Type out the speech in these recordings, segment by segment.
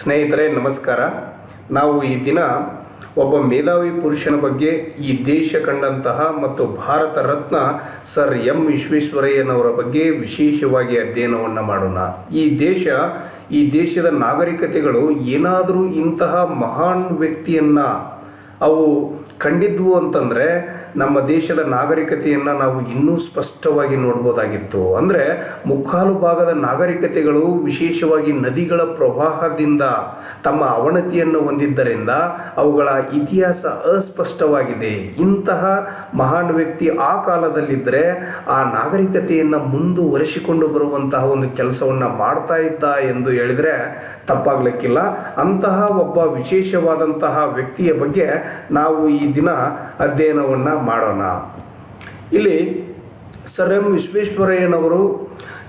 ಸ್ನೇಹಿತರೆ ನಮಸ್ಕಾರ. ನಾವು ಈ ದಿನ ಒಬ್ಬ ಮೇಧಾವಿ ಪುರುಷನ ಬಗ್ಗೆ ಈ ದೇಶ ಕಂಡಂತಹ ಮತ್ತು ಭಾರತ ರತ್ನ ಸರ್ ಎಂ ವಿಶ್ವೇಶ್ವರಯ್ಯನವರ ಬಗ್ಗೆ ವಿಶೇಷವಾಗಿ ಅಧ್ಯಯನವನ್ನು ಮಾಡೋಣ. ಈ ದೇಶದ ನಾಗರಿಕತೆಗಳು ಏನಾದರೂ ಇಂತಹ ಮಹಾನ್ ವ್ಯಕ್ತಿಯನ್ನು ಅವು ಕಂಡಿದ್ವು ಅಂತಂದರೆ ನಮ್ಮ ದೇಶದ ನಾಗರಿಕತೆಯನ್ನು ನಾವು ಇನ್ನೂ ಸ್ಪಷ್ಟವಾಗಿ ನೋಡ್ಬೋದಾಗಿತ್ತು. ಅಂದರೆ ಮುಕ್ಕಾಲು ಭಾಗದ ನಾಗರಿಕತೆಗಳು ವಿಶೇಷವಾಗಿ ನದಿಗಳ ಪ್ರವಾಹದಿಂದ ತಮ್ಮ ಅವನತಿಯನ್ನು ಹೊಂದಿದ್ದರಿಂದ ಅವುಗಳ ಇತಿಹಾಸ ಅಸ್ಪಷ್ಟವಾಗಿದೆ. ಇಂತಹ ಮಹಾನ್ ವ್ಯಕ್ತಿ ಆ ಕಾಲದಲ್ಲಿದ್ದರೆ ಆ ನಾಗರಿಕತೆಯನ್ನು ಮುಂದುವರಿಸಿಕೊಂಡು ಬರುವಂತಹ ಒಂದು ಕೆಲಸವನ್ನು ಮಾಡ್ತಾ ಇದ್ದ ಎಂದು ಹೇಳಿದರೆ ತಪ್ಪಾಗಲಿಕ್ಕಿಲ್ಲ. ಅಂತಹ ಒಬ್ಬ ವಿಶೇಷವಾದಂತಹ ವ್ಯಕ್ತಿಯ ಬಗ್ಗೆ ನಾವು ಈ ದಿನ ಅಧ್ಯಯನವನ್ನು ಮಾಡೋಣ. ಇಲ್ಲಿ ಸರ್ ಎಂ ವಿಶ್ವೇಶ್ವರಯ್ಯನವರು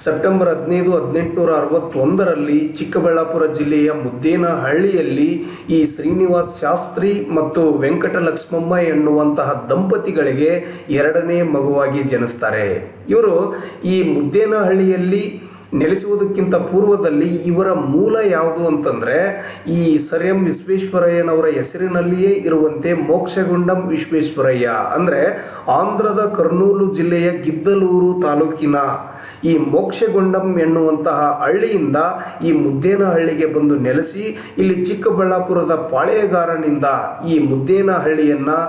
ಸೆಪ್ಟೆಂಬರ್ 15, 1861ರಲ್ಲಿ ಚಿಕ್ಕಬಳ್ಳಾಪುರ ಜಿಲ್ಲೆಯ ಮುದ್ದೇನಹಳ್ಳಿಯಲ್ಲಿ ಈ ಶ್ರೀನಿವಾಸ ಶಾಸ್ತ್ರಿ ಮತ್ತು ವೆಂಕಟಲಕ್ಷ್ಮಮ್ಮ ಎನ್ನುವಂತಹ ದಂಪತಿಗಳಿಗೆ ಎರಡನೇ ಮಗುವಾಗಿ ಜನಿಸ್ತಾರೆ. ಇವರು ಈ ಮುದ್ದೇನಹಳ್ಳಿಯಲ್ಲಿ ನೆಲೆಸುವುದಕ್ಕಿಂತ ಪೂರ್ವದಲ್ಲಿ ಇವರ ಮೂಲ ಯಾವುದು ಅಂತಂದರೆ ಈ ಸರ್ ಎಂ ವಿಶ್ವೇಶ್ವರಯ್ಯನವರ ಹೆಸರಿನಲ್ಲಿಯೇ ಇರುವಂತೆ ಮೋಕ್ಷಗುಂಡಂ ವಿಶ್ವೇಶ್ವರಯ್ಯ, ಅಂದರೆ ಆಂಧ್ರದ ಕರ್ನೂಲು ಜಿಲ್ಲೆಯ ಗಿದ್ದಲೂರು ತಾಲೂಕಿನ ಈ ಮೋಕ್ಷಗುಂಡಂ ಎನ್ನುವಂತಹ ಹಳ್ಳಿಯಿಂದ ಈ ಮುದ್ದೇನಹಳ್ಳಿಗೆ ಬಂದು ನೆಲೆಸಿ ಇಲ್ಲಿ ಚಿಕ್ಕಬಳ್ಳಾಪುರದ ಪಾಳೆಯಗಾರನಿಂದ ಈ ಮುದ್ದೇನಹಳ್ಳಿಯನ್ನು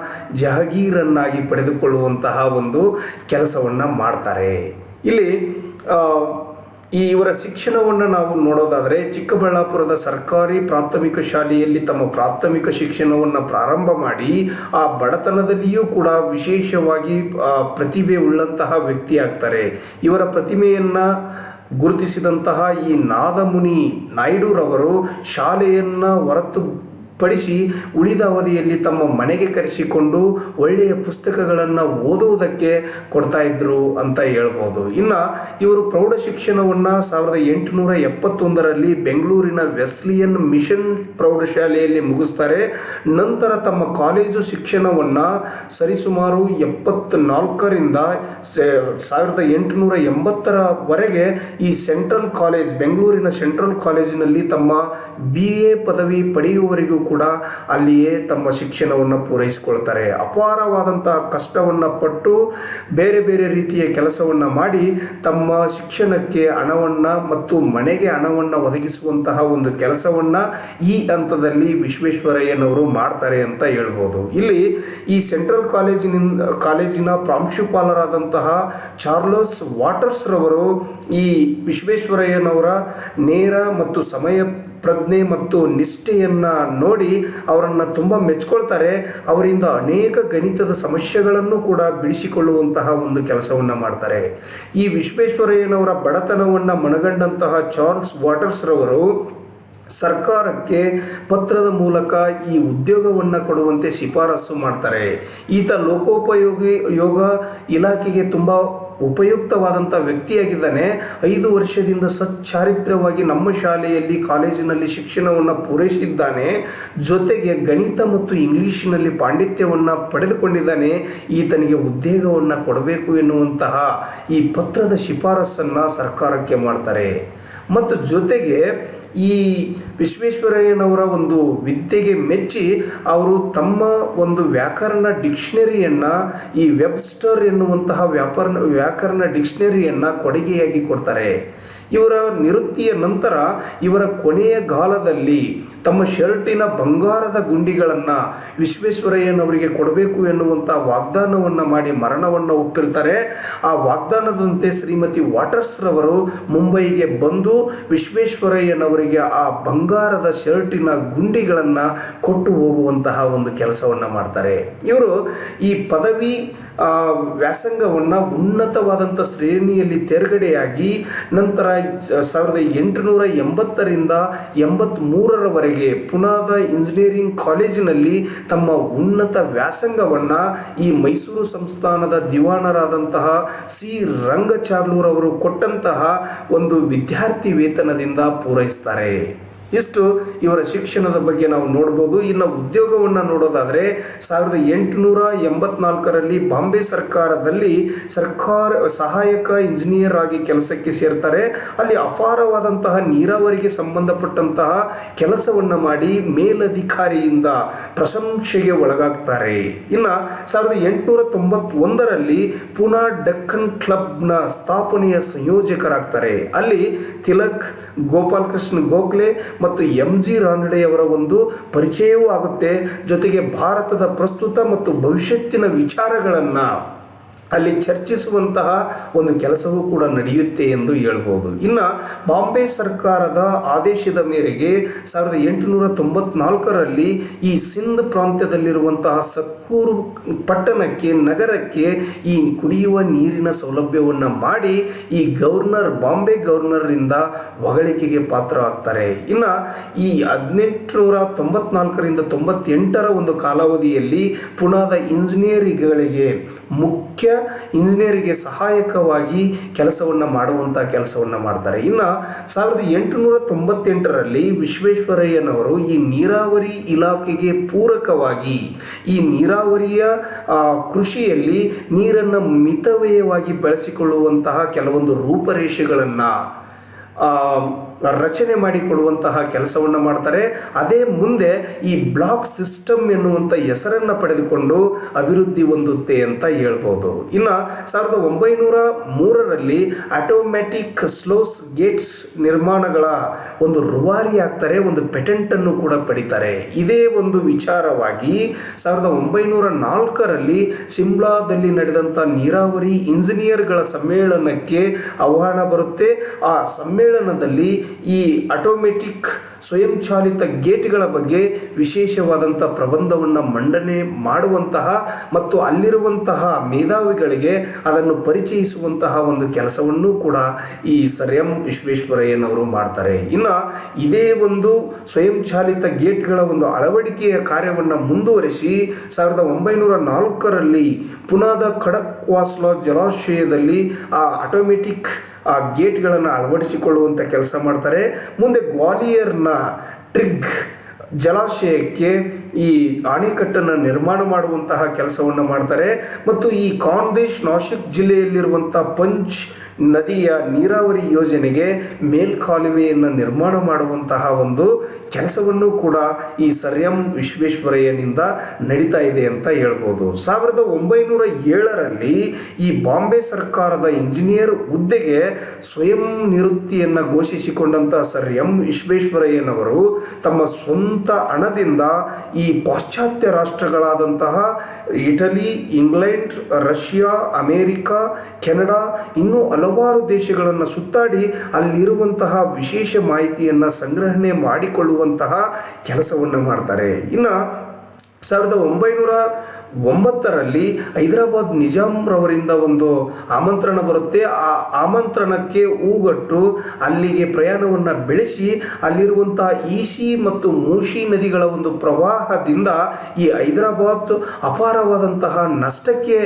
ಜಹಗೀರನ್ನಾಗಿ ಪಡೆದುಕೊಳ್ಳುವಂತಹ ಒಂದು ಕೆಲಸವನ್ನು ಮಾಡ್ತಾರೆ. ಇಲ್ಲಿ ಇವರ ಶಿಕ್ಷಣವನ್ನು ನಾವು ನೋಡೋದಾದರೆ ಚಿಕ್ಕಬಳ್ಳಾಪುರದ ಸರ್ಕಾರಿ ಪ್ರಾಥಮಿಕ ಶಾಲೆಯಲ್ಲಿ ತಮ್ಮ ಪ್ರಾಥಮಿಕ ಶಿಕ್ಷಣವನ್ನು ಪ್ರಾರಂಭ ಮಾಡಿ ಆ ಬಡತನದಲ್ಲಿಯೂ ಕೂಡ ವಿಶೇಷವಾಗಿ ಪ್ರತಿಭೆ ಉಳ್ಳಂತಹ ವ್ಯಕ್ತಿ ಆಗ್ತಾರೆ. ಇವರ ಪ್ರತಿಮೆಯನ್ನು ಗುರುತಿಸಿದಂತಹ ಈ ನಾದಮುನಿ ನಾಯ್ಡುರವರು ಶಾಲೆಯನ್ನು ಹೊರತುಪಡಿಸಿ ಉಳಿದ ಅವಧಿಯಲ್ಲಿ ತಮ್ಮ ಮನೆಗೆ ಕರೆಸಿಕೊಂಡು ಒಳ್ಳೆಯ ಪುಸ್ತಕಗಳನ್ನು ಓದುವುದಕ್ಕೆ ಕೊಡ್ತಾ ಇದ್ರು ಅಂತ ಹೇಳ್ಬೋದು. ಇನ್ನು ಇವರು ಪ್ರೌಢ ಶಿಕ್ಷಣವನ್ನು 1871ರಲ್ಲಿ ಬೆಂಗಳೂರಿನ ವೆಸ್ಲಿಯನ್ ಮಿಷನ್ ಪ್ರೌಢಶಾಲೆಯಲ್ಲಿ ಮುಗಿಸ್ತಾರೆ. ನಂತರ ತಮ್ಮ ಕಾಲೇಜು ಶಿಕ್ಷಣವನ್ನು ಸರಿಸುಮಾರು 74ರಿಂದ 1880ರವರೆಗೆ ಈ ಸೆಂಟ್ರಲ್ ಕಾಲೇಜ್, ಬೆಂಗಳೂರಿನ ಸೆಂಟ್ರಲ್ ಕಾಲೇಜಿನಲ್ಲಿ ತಮ್ಮ BA ಪದವಿ ಪಡೆಯುವವರೆಗೂ ಕೂಡ ಅಲ್ಲಿಯೇ ತಮ್ಮ ಶಿಕ್ಷಣವನ್ನು ಪೂರೈಸಿಕೊಳ್ತಾರೆ. ಅಪಾರವಾದಂತಹ ಕಷ್ಟವನ್ನು ಪಟ್ಟು ಬೇರೆ ಬೇರೆ ರೀತಿಯ ಕೆಲಸವನ್ನು ಮಾಡಿ ತಮ್ಮ ಶಿಕ್ಷಣಕ್ಕೆ ಹಣವನ್ನು ಮತ್ತು ಮನೆಗೆ ಹಣವನ್ನು ಒದಗಿಸುವಂತಹ ಒಂದು ಕೆಲಸವನ್ನು ಈ ಹಂತದಲ್ಲಿ ವಿಶ್ವೇಶ್ವರಯ್ಯನವರು ಮಾಡ್ತಾರೆ ಅಂತ ಹೇಳ್ಬೋದು. ಇಲ್ಲಿ ಈ ಸೆಂಟ್ರಲ್ ಕಾಲೇಜಿನ ಪ್ರಾಂಶುಪಾಲರಾದಂತಹ ಚಾರ್ಲ್ಸ್ ವಾಟರ್ಸ್ ರವರು ಈ ವಿಶ್ವೇಶ್ವರಯ್ಯನವರ ನೇರ ಮತ್ತು ಸಮಯ ಪ್ರಜ್ಞೆ ಮತ್ತು ನಿಷ್ಠೆಯನ್ನು ನೋಡಿ ಅವರನ್ನು ತುಂಬ ಮೆಚ್ಕೊಳ್ತಾರೆ. ಅವರಿಂದ ಅನೇಕ ಗಣಿತದ ಸಮಸ್ಯೆಗಳನ್ನು ಕೂಡ ಬಿಡಿಸಿಕೊಳ್ಳುವಂತಹ ಒಂದು ಕೆಲಸವನ್ನು ಮಾಡ್ತಾರೆ. ಈ ವಿಶ್ವೇಶ್ವರಯ್ಯನವರ ಬಡತನವನ್ನು ಮನಗಂಡಂತಹ ಚಾರ್ಲ್ಸ್ ವಾಟರ್ಸ್ ರವರು ಸರ್ಕಾರಕ್ಕೆ ಪತ್ರದ ಮೂಲಕ ಈ ಉದ್ಯೋಗವನ್ನು ಕೊಡುವಂತೆ ಶಿಫಾರಸು ಮಾಡ್ತಾರೆ. ಈತ ಲೋಕೋಪಯೋಗ ಇಲಾಖೆಗೆ ತುಂಬ ಉಪಯುಕ್ತವಾದಂಥ ವ್ಯಕ್ತಿಯಾಗಿದ್ದಾನೆ. 5 ವರ್ಷದಿಂದ ಸಚ್ಚಾರಿತ್ರ್ಯವಾಗಿ ನಮ್ಮ ಶಾಲೆಯಲ್ಲಿ ಕಾಲೇಜಿನಲ್ಲಿ ಶಿಕ್ಷಣವನ್ನು ಪೂರೈಸಿದ್ದಾನೆ. ಜೊತೆಗೆ ಗಣಿತ ಮತ್ತು ಇಂಗ್ಲಿಷಿನಲ್ಲಿ ಪಾಂಡಿತ್ಯವನ್ನು ಪಡೆದುಕೊಂಡಿದ್ದಾನೆ. ಈತನಿಗೆ ಉದ್ಯೋಗವನ್ನು ಕೊಡಬೇಕು ಎನ್ನುವಂತಹ ಈ ಪತ್ರದ ಶಿಫಾರಸನ್ನು ಸರ್ಕಾರಕ್ಕೆ ಮಾಡ್ತಾರೆ. ಮತ್ತು ಜೊತೆಗೆ ಈ ವಿಶ್ವೇಶ್ವರಯ್ಯನವರ ಒಂದು ವಿದ್ಯೆಗೆ ಮೆಚ್ಚಿ ಅವರು ತಮ್ಮ ಒಂದು ವ್ಯಾಕರಣ ಡಿಕ್ಷನರಿಯನ್ನು, ಈ ವೆಬ್ಸ್ಟರ್ ಎನ್ನುವಂತಹ ವ್ಯಾಕರಣ ಡಿಕ್ಷನರಿಯನ್ನು ಕೊಡುಗೆಯಾಗಿ ಕೊಡ್ತಾರೆ. ಇವರ ನಿವೃತ್ತಿಯ ನಂತರ ಇವರ ಕೊನೆಯ ಕಾಲದಲ್ಲಿ ತಮ್ಮ ಶರ್ಟಿನ ಬಂಗಾರದ ಗುಂಡಿಗಳನ್ನು ವಿಶ್ವೇಶ್ವರಯ್ಯನವರಿಗೆ ಕೊಡಬೇಕು ಎನ್ನುವಂಥ ವಾಗ್ದಾನವನ್ನು ಮಾಡಿ ಮರಣವನ್ನು ಒಪ್ಪಿರ್ತಾರೆ. ಆ ವಾಗ್ದಾನದಂತೆ ಶ್ರೀಮತಿ ವಾಟರ್ಸ್ ರವರು ಮುಂಬೈಗೆ ಬಂದು ವಿಶ್ವೇಶ್ವರಯ್ಯನವರಿಗೆ ಆ ಬಂಗಾರದ ಶರ್ಟಿನ ಗುಂಡಿಗಳನ್ನು ಕೊಟ್ಟು ಹೋಗುವಂತಹ ಒಂದು ಕೆಲಸವನ್ನು ಮಾಡ್ತಾರೆ. ಇವರು ಈ ಪದವಿ ವ್ಯಾಸಂಗವನ್ನು ಉನ್ನತವಾದಂಥ ಶ್ರೇಣಿಯಲ್ಲಿ ತೇರ್ಗಡೆಯಾಗಿ ನಂತರ 1880ರಿಂದ 83ರವರೆಗೆ ಪುನಾದ ಇಂಜಿನಿಯರಿಂಗ್ ಕಾಲೇಜಿನಲ್ಲಿ ತಮ್ಮ ಉನ್ನತ ವ್ಯಾಸಂಗವನ್ನು ಈ ಮೈಸೂರು ಸಂಸ್ಥಾನದ ದಿವಾನರಾದಂತಹ ಸಿ ರಂಗಚಾರ್ಲೂರವರು ಕೊಟ್ಟಂತಹ ಒಂದು ವಿದ್ಯಾರ್ಥಿ ವೇತನದಿಂದ ಪೂರೈಸ್ತಾರೆ. ಇಷ್ಟು ಇವರ ಶಿಕ್ಷಣದ ಬಗ್ಗೆ ನಾವು ನೋಡ್ಬೋದು. ಇನ್ನು ಉದ್ಯೋಗವನ್ನು ನೋಡೋದಾದರೆ 1884ರಲ್ಲಿ ಬಾಂಬೆ ಸರ್ಕಾರದಲ್ಲಿ ಸಹಾಯಕ ಇಂಜಿನಿಯರ್ ಆಗಿ ಕೆಲಸಕ್ಕೆ ಸೇರ್ತಾರೆ. ಅಲ್ಲಿ ಅಪಾರವಾದಂತಹ ನೀರಾವರಿಗೆ ಸಂಬಂಧಪಟ್ಟಂತಹ ಕೆಲಸವನ್ನು ಮಾಡಿ ಮೇಲಧಿಕಾರಿಯಿಂದ ಪ್ರಶಂಸೆಗೆ ಒಳಗಾಗ್ತಾರೆ. ಇನ್ನು 1891ರಲ್ಲಿ ಪುನಾ ಡೆಕ್ಕನ್ ಕ್ಲಬ್ನ ಸ್ಥಾಪನೆಯ ಸಂಯೋಜಕರಾಗ್ತಾರೆ. ಅಲ್ಲಿ ತಿಲಕ್, ಗೋಪಾಲಕೃಷ್ಣ ಗೋಖಲೆ ಮತ್ತು MG ರಾನಡೆಯವರ ಒಂದು ಪರಿಚಯವೂ ಆಗುತ್ತೆ. ಜೊತೆಗೆ ಭಾರತದ ಪ್ರಸ್ತುತ ಮತ್ತು ಭವಿಷ್ಯತ್ತಿನ ವಿಚಾರಗಳನ್ನು ಅಲ್ಲಿ ಚರ್ಚಿಸುವಂತಹ ಒಂದು ಕೆಲಸವೂ ಕೂಡ ನಡೆಯುತ್ತೆ ಎಂದು ಹೇಳ್ಬೋದು. ಇನ್ನು ಬಾಂಬೆ ಸರ್ಕಾರದ ಆದೇಶದ ಮೇರೆಗೆ 1894ರಲ್ಲಿ ಈ ಸಿಂಧ್ ಪ್ರಾಂತ್ಯದಲ್ಲಿರುವಂತಹ ಸಕ್ಕೂರು ನಗರಕ್ಕೆ ಈ ಕುಡಿಯುವ ನೀರಿನ ಸೌಲಭ್ಯವನ್ನು ಮಾಡಿ ಈ ಬಾಂಬೆ ಗವರ್ನರ್ರಿಂದ ಹೊಗಳಿಕೆಗೆ ಪಾತ್ರ ಆಗ್ತಾರೆ. ಇನ್ನು ಈ 1894ರಿಂದ 98ರ ಒಂದು ಕಾಲಾವಧಿಯಲ್ಲಿ ಪುನಾದ ಇಂಜಿನಿಯರಿಂಗ್ಗಳಿಗೆ ಮುಖ್ಯ ಇಂಜಿನಿಯರಿಗೆ ಸಹಾಯಕವಾಗಿ ಕೆಲಸವನ್ನು ಕೆಲಸವನ್ನು ಮಾಡ್ತಾರೆ. ಇನ್ನು 1898ರಲ್ಲಿ ವಿಶ್ವೇಶ್ವರಯ್ಯನವರು ಈ ನೀರಾವರಿ ಇಲಾಖೆಗೆ ಪೂರಕವಾಗಿ ಈ ನೀರಾವರಿಯ ಕೃಷಿಯಲ್ಲಿ ನೀರನ್ನು ಮಿತವ್ಯಯವಾಗಿ ಬಳಸಿಕೊಳ್ಳುವಂತಹ ಕೆಲವೊಂದು ರೂಪರೇಷೆಗಳನ್ನು ರಚನೆ ಮಾಡಿಕೊಡುವಂತಹ ಕೆಲಸವನ್ನು ಮಾಡ್ತಾರೆ. ಅದೇ ಮುಂದೆ ಈ ಬ್ಲಾಕ್ ಸಿಸ್ಟಮ್ ಎನ್ನುವಂಥ ಹೆಸರನ್ನು ಪಡೆದುಕೊಂಡು ಅಭಿವೃದ್ಧಿ ಹೊಂದುತ್ತೆ ಅಂತ ಹೇಳ್ಬೋದು. ಇನ್ನು 1903ರಲ್ಲಿ ಆಟೋಮ್ಯಾಟಿಕ್ ಸ್ಲೋಸ್ ಗೇಟ್ಸ್ ನಿರ್ಮಾಣಗಳ ಒಂದು ರೂವಾರಿ ಆಗ್ತಾರೆ, ಒಂದು ಪೇಟೆಂಟನ್ನು ಕೂಡ ಪಡಿತಾರೆ. ಇದೇ ಒಂದು ವಿಚಾರವಾಗಿ 1904ರಲ್ಲಿ ಶಿಮ್ಲಾದಲ್ಲಿ ನಡೆದಂಥ ನೀರಾವರಿ ಇಂಜಿನಿಯರ್ಗಳ ಸಮ್ಮೇಳನಕ್ಕೆ ಆಹ್ವಾನ ಬರುತ್ತೆ. ಆ ಸಮ್ಮೇಳನದಲ್ಲಿ ಈ ಆಟೋಮೆಟಿಕ್ ಸ್ವಯಂಚಾಲಿತ ಗೇಟ್ಗಳ ಬಗ್ಗೆ ವಿಶೇಷವಾದಂಥ ಪ್ರಬಂಧವನ್ನು ಮಂಡನೆ ಮಾಡುವಂತಹ ಮತ್ತು ಅಲ್ಲಿರುವಂತಹ ಮೇಧಾವಿಗಳಿಗೆ ಅದನ್ನು ಪರಿಚಯಿಸುವಂತಹ ಒಂದು ಕೆಲಸವನ್ನು ಕೂಡ ಈ ಸರ್ ಎಂ ವಿಶ್ವೇಶ್ವರಯ್ಯನವರು ಮಾಡ್ತಾರೆ. ಇನ್ನು ಇದೇ ಒಂದು ಸ್ವಯಂಚಾಲಿತ ಗೇಟ್ಗಳ ಒಂದು ಅಳವಡಿಕೆಯ ಕಾರ್ಯವನ್ನು ಮುಂದುವರಿಸಿ 1904ರಲ್ಲಿ ಪುನಾದ ಖಡಕ್ವಾಸ್ಲಾ ಜಲಾಶಯದಲ್ಲಿ ಆ ಆಟೋಮೆಟಿಕ್ ಗೇಟ್ಗಳನ್ನು ಅಳವಡಿಸಿಕೊಳ್ಳುವಂಥ ಕೆಲಸ ಮಾಡ್ತಾರೆ. ಮುಂದೆ ಗ್ವಾಲಿಯರ್ನ ಟ್ರಿಗ್ ಜಲಾಶಯಕ್ಕೆ ಈ ಅಣೆಕಟ್ಟನ್ನು ನಿರ್ಮಾಣ ಮಾಡುವಂತಹ ಕೆಲಸವನ್ನು ಮಾಡ್ತಾರೆ. ಮತ್ತು ಈ ಖಾಂದೇಶ್ ನಾಸಿಕ್ ಜಿಲ್ಲೆಯಲ್ಲಿರುವಂಥ ಪಂಚ್ ನದಿಯ ನೀರಾವರಿ ಯೋಜನೆಗೆ ಮೇಲ್ಕಾಲುವೆಯನ್ನು ನಿರ್ಮಾಣ ಮಾಡುವಂತಹ ಒಂದು ಕೆಲಸವನ್ನು ಕೂಡ ಈ ಸರ್ ಎಂ ವಿಶ್ವೇಶ್ವರಯ್ಯನಿಂದ ನಡೀತಾ ಇದೆ ಅಂತ ಹೇಳ್ಬೋದು. 1907ರಲ್ಲಿ ಈ ಬಾಂಬೆ ಸರ್ಕಾರದ ಇಂಜಿನಿಯರ್ ಹುದ್ದೆಗೆ ಸ್ವಯಂ ನಿವೃತ್ತಿಯನ್ನು ಘೋಷಿಸಿಕೊಂಡಂತಹ ಸರ್ ಎಂ ವಿಶ್ವೇಶ್ವರಯ್ಯನವರು ತಮ್ಮ ಸ್ವಂತ ಹಣದಿಂದ ಈ ಪಾಶ್ಚಾತ್ಯ ರಾಷ್ಟ್ರಗಳಾದಂತಹ Italy, England, Russia, America, Canada ಇನ್ನೂ ಹಲವಾರು ದೇಶಗಳನ್ನು ಸುತ್ತಾಡಿ ಅಲ್ಲಿರುವಂತಹ ವಿಶೇಷ ಮಾಹಿತಿಯನ್ನು ಸಂಗ್ರಹಣೆ ಮಾಡಿಕೊಳ್ಳುವಂತಹ ಕೆಲಸವನ್ನು ಮಾಡ್ತಾರೆ. ಇನ್ನು 1909ರಲ್ಲಿ ಹೈದರಾಬಾದ್ ನಿಜಾಮ್ರವರಿಂದ ಒಂದು ಆಮಂತ್ರಣ ಬರುತ್ತೆ. ಆ ಆಮಂತ್ರಣಕ್ಕೆ ಹೂಗಟ್ಟು ಅಲ್ಲಿಗೆ ಪ್ರಯಾಣವನ್ನು ಬೆಳೆಸಿ ಅಲ್ಲಿರುವಂತಹ ಈಶಿ ಮತ್ತು ಮೂಶಿ ನದಿಗಳ ಒಂದು ಪ್ರವಾಹದಿಂದ ಈ ಹೈದರಾಬಾದ್ ಅಪಾರವಾದಂತಹ ನಷ್ಟಕ್ಕೆ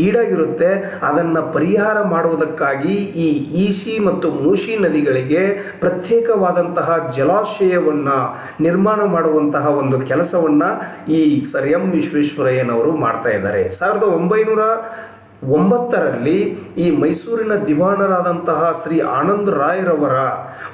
ಈಡಾಗಿರುತ್ತೆ. ಅದನ್ನು ಪರಿಹಾರ ಮಾಡುವುದಕ್ಕಾಗಿ ಈ ಈಶಿ ಮತ್ತು ಮೂಶಿ ನದಿಗಳಿಗೆ ಪ್ರತ್ಯೇಕವಾದಂತಹ ಜಲಾಶಯವನ್ನು ನಿರ್ಮಾಣ ಮಾಡುವಂತಹ ಒಂದು ಕೆಲಸವನ್ನು ಈ ಸರ್ ಎಂ ವಿಶ್ವೇಶ್ವರಯ್ಯನವರು ಮಾಡ್ತಾ ಇದ್ದಾರೆ. 1909ರಲ್ಲಿ ಈ ಮೈಸೂರಿನ ದಿವಾನರಾದಂತಹ ಶ್ರೀ ಆನಂದ್ ರಾಯ್ರವರ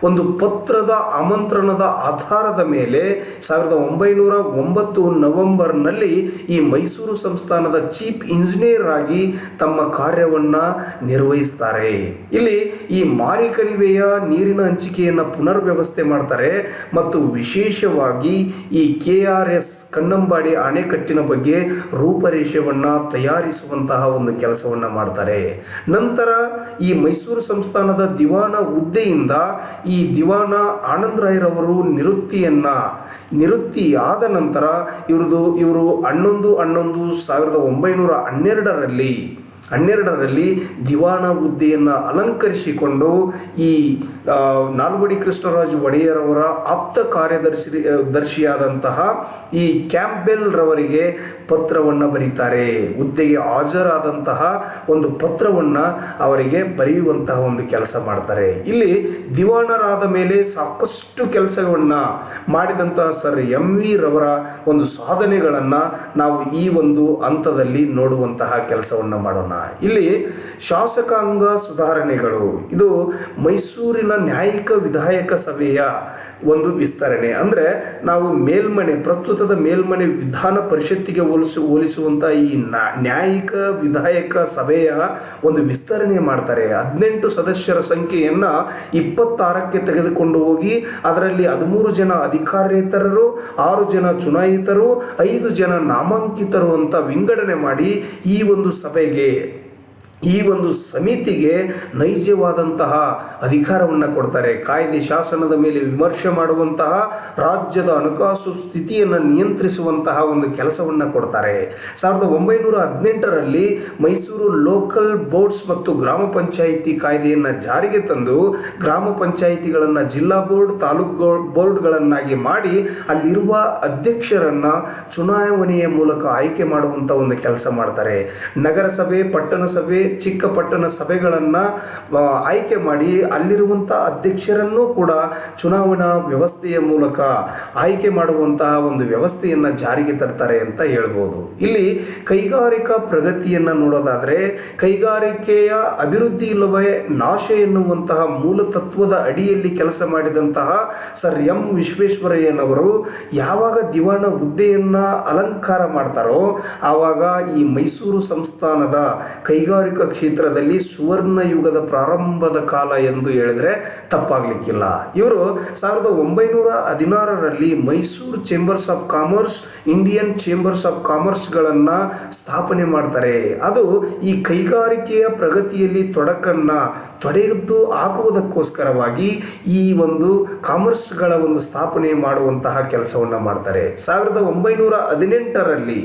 ಒಂದು ಪತ್ರದ ಆಮಂತ್ರಣದ ಆಧಾರದ ಮೇಲೆ 1909 ನವೆಂಬರ್ನಲ್ಲಿ ಈ ಮೈಸೂರು ಸಂಸ್ಥಾನದ ಚೀಫ್ ಇಂಜಿನಿಯರ್ ಆಗಿ ತಮ್ಮ ಕಾರ್ಯವನ್ನು ನಿರ್ವಹಿಸ್ತಾರೆ. ಇಲ್ಲಿ ಈ ಮಾರಿಕಣಿವೆಯ ನೀರಿನ ಹಂಚಿಕೆಯನ್ನು ಪುನರ್ವ್ಯವಸ್ಥೆ ಮಾಡ್ತಾರೆ ಮತ್ತು ವಿಶೇಷವಾಗಿ ಈ KRS ಕನ್ನಂಬಾಡಿ ಅಣೆಕಟ್ಟಿನ ಬಗ್ಗೆ ರೂಪರೇಷೆಯನ್ನು ತಯಾರಿಸುವಂತಹ ಒಂದು ಕೆಲಸವನ್ನು ಮಾಡ್ತಾರೆ. ನಂತರ ಈ ಮೈಸೂರು ಸಂಸ್ಥಾನದ ದಿವಾನ ಹುದ್ದೆಯಿಂದ ಈ ದಿವಾನ ಆನಂದ್ ರಾಯ್ರವರು ನಿವೃತ್ತಿಯಾದ ನಂತರ ಇವರು 11/11/1912ರಲ್ಲಿ 12ರಲ್ಲಿ ದಿವಾನ ಹುದ್ದೆಯನ್ನು ಅಲಂಕರಿಸಿಕೊಂಡು ಈ ನಾಲ್ವಡಿ ಕೃಷ್ಣರಾಜ ಒಡೆಯರವರ ಆಪ್ತ ಕಾರ್ಯದರ್ಶಿಯಾದಂತಹ ಈ ಕ್ಯಾಂಪಬೆಲ್ ರವರಿಗೆ ಪತ್ರವನ್ನು ಬರೀತಾರೆ. ಹುದ್ದೆಗೆ ಹಾಜರಾದಂತಹ ಒಂದು ಪತ್ರವನ್ನು ಅವರಿಗೆ ಬರೆಯುವಂತಹ ಒಂದು ಕೆಲಸ ಮಾಡ್ತಾರೆ. ಇಲ್ಲಿ ದಿವಾನರಾದ ಮೇಲೆ ಸಾಕಷ್ಟು ಕೆಲಸವನ್ನು ಮಾಡಿದಂತಹ ಸರ್ MV ರವರ ಒಂದು ಸಾಧನೆಗಳನ್ನು ನಾವು ಈ ಒಂದು ಹಂತದಲ್ಲಿ ನೋಡುವಂತಹ ಕೆಲಸವನ್ನು ಮಾಡೋಣ. ಇಲ್ಲಿ ಶಾಸಕಾಂಗ ಸುಧಾರಣೆಗಳು, ಇದು ಮೈಸೂರಿನ ನ್ಯಾಯಿಕ ವಿಧಾಯಕ ಸಭೆಯ ಒಂದು ವಿಸ್ತರಣೆ. ಅಂದರೆ ನಾವು ಪ್ರಸ್ತುತದ ಮೇಲ್ಮನೆ ವಿಧಾನ ಪರಿಷತ್ತಿಗೆ ಹೋಲಿಸುವಂಥ ಈ ನ್ಯಾಯಿಕ ವಿಧಾಯಕ ಸಭೆಯ ಒಂದು ವಿಸ್ತರಣೆ ಮಾಡ್ತಾರೆ. 18 ಸದಸ್ಯರ ಸಂಖ್ಯೆಯನ್ನು 26ಕ್ಕೆ ತೆಗೆದುಕೊಂಡು ಹೋಗಿ ಅದರಲ್ಲಿ 13 ಜನ ಅಧಿಕಾರೇತರರು, 6 ಜನ ಚುನಾಯಿತರು, 5 ಜನ ನಾಮಾಂಕಿತರು ಅಂತ ವಿಂಗಡಣೆ ಮಾಡಿ ಈ ಒಂದು ಸಭೆಗೆ, ಈ ಒಂದು ಸಮಿತಿಗೆ ನೈಜವಾದಂತಹ ಅಧಿಕಾರವನ್ನು ಕೊಡ್ತಾರೆ. ಕಾಯ್ದೆ ಶಾಸನದ ಮೇಲೆ ವಿಮರ್ಶೆ ಮಾಡುವಂತಹ, ರಾಜ್ಯದ ಹಣಕಾಸು ಸ್ಥಿತಿಯನ್ನು ನಿಯಂತ್ರಿಸುವಂತಹ ಒಂದು ಕೆಲಸವನ್ನು ಕೊಡ್ತಾರೆ. 1918ರಲ್ಲಿ ಮೈಸೂರು ಲೋಕಲ್ ಬೋರ್ಡ್ಸ್ ಮತ್ತು ಗ್ರಾಮ ಪಂಚಾಯಿತಿ ಕಾಯ್ದೆಯನ್ನು ಜಾರಿಗೆ ತಂದು ಗ್ರಾಮ ಪಂಚಾಯಿತಿಗಳನ್ನು ಜಿಲ್ಲಾ ಬೋರ್ಡ್, ತಾಲೂಕು ಬೋರ್ಡ್ಗಳನ್ನಾಗಿ ಮಾಡಿ ಅಲ್ಲಿರುವ ಅಧ್ಯಕ್ಷರನ್ನು ಚುನಾವಣೆಯ ಮೂಲಕ ಆಯ್ಕೆ ಮಾಡುವಂಥ ಒಂದು ಕೆಲಸ ಮಾಡ್ತಾರೆ. ನಗರಸಭೆ, ಪಟ್ಟಣ ಸಭೆ, ಚಿಕ್ಕ ಪಟ್ಟಣ ಸಭೆಗಳನ್ನು ಆಯ್ಕೆ ಮಾಡಿ ಅಲ್ಲಿರುವಂಥ ಅಧ್ಯಕ್ಷರನ್ನು ಕೂಡ ಚುನಾವಣಾ ವ್ಯವಸ್ಥೆಯ ಮೂಲಕ ಆಯ್ಕೆ ಮಾಡುವಂತಹ ಒಂದು ವ್ಯವಸ್ಥೆಯನ್ನು ಜಾರಿಗೆ ತರ್ತಾರೆ ಅಂತ ಹೇಳ್ಬೋದು. ಇಲ್ಲಿ ಕೈಗಾರಿಕಾ ಪ್ರಗತಿಯನ್ನು ನೋಡೋದಾದರೆ, ಕೈಗಾರಿಕೆಯ ಅಭಿವೃದ್ಧಿ ಇಲ್ಲವೇ ನಾಶ ಎನ್ನುವಂತಹ ಮೂಲ ತತ್ವದ ಅಡಿಯಲ್ಲಿ ಕೆಲಸ ಮಾಡಿದಂತಹ ಸರ್ ವಿಶ್ವೇಶ್ವರಯ್ಯನವರು ಯಾವಾಗ ದಿವಾನ ಹುದ್ದೆಯನ್ನು ಅಲಂಕಾರ ಮಾಡ್ತಾರೋ ಆವಾಗ ಈ ಮೈಸೂರು ಸಂಸ್ಥಾನದ ಕೈಗಾರಿಕಾ ಕ್ಷೇತ್ರದಲ್ಲಿ ಸುವರ್ಣ ಯುಗದ ಪ್ರಾರಂಭದ ಕಾಲ ಎಂದು ಹೇಳಿದ್ರೆ ತಪ್ಪಾಗ್ಲಿಕ್ಕಿಲ್ಲ. ಇವರು 1916ರಲ್ಲಿ Mysore chambers of commerce, Indian chambers of ಕಾಮರ್ಸ್ಗಳನ್ನು ಸ್ಥಾಪನೆ ಮಾಡ್ತಾರೆ. ಅದು ಈ ಕೈಗಾರಿಕೆಯ ಪ್ರಗತಿಯಲ್ಲಿ ತೊಡೆದು ಹಾಕುವುದಕ್ಕೋಸ್ಕರವಾಗಿ ಈ ಒಂದು ಕಾಮರ್ಸ್ಗಳ ಒಂದು ಸ್ಥಾಪನೆ ಮಾಡುವಂತಹ ಕೆಲಸವನ್ನು ಮಾಡ್ತಾರೆ. 1918ರಲ್ಲಿ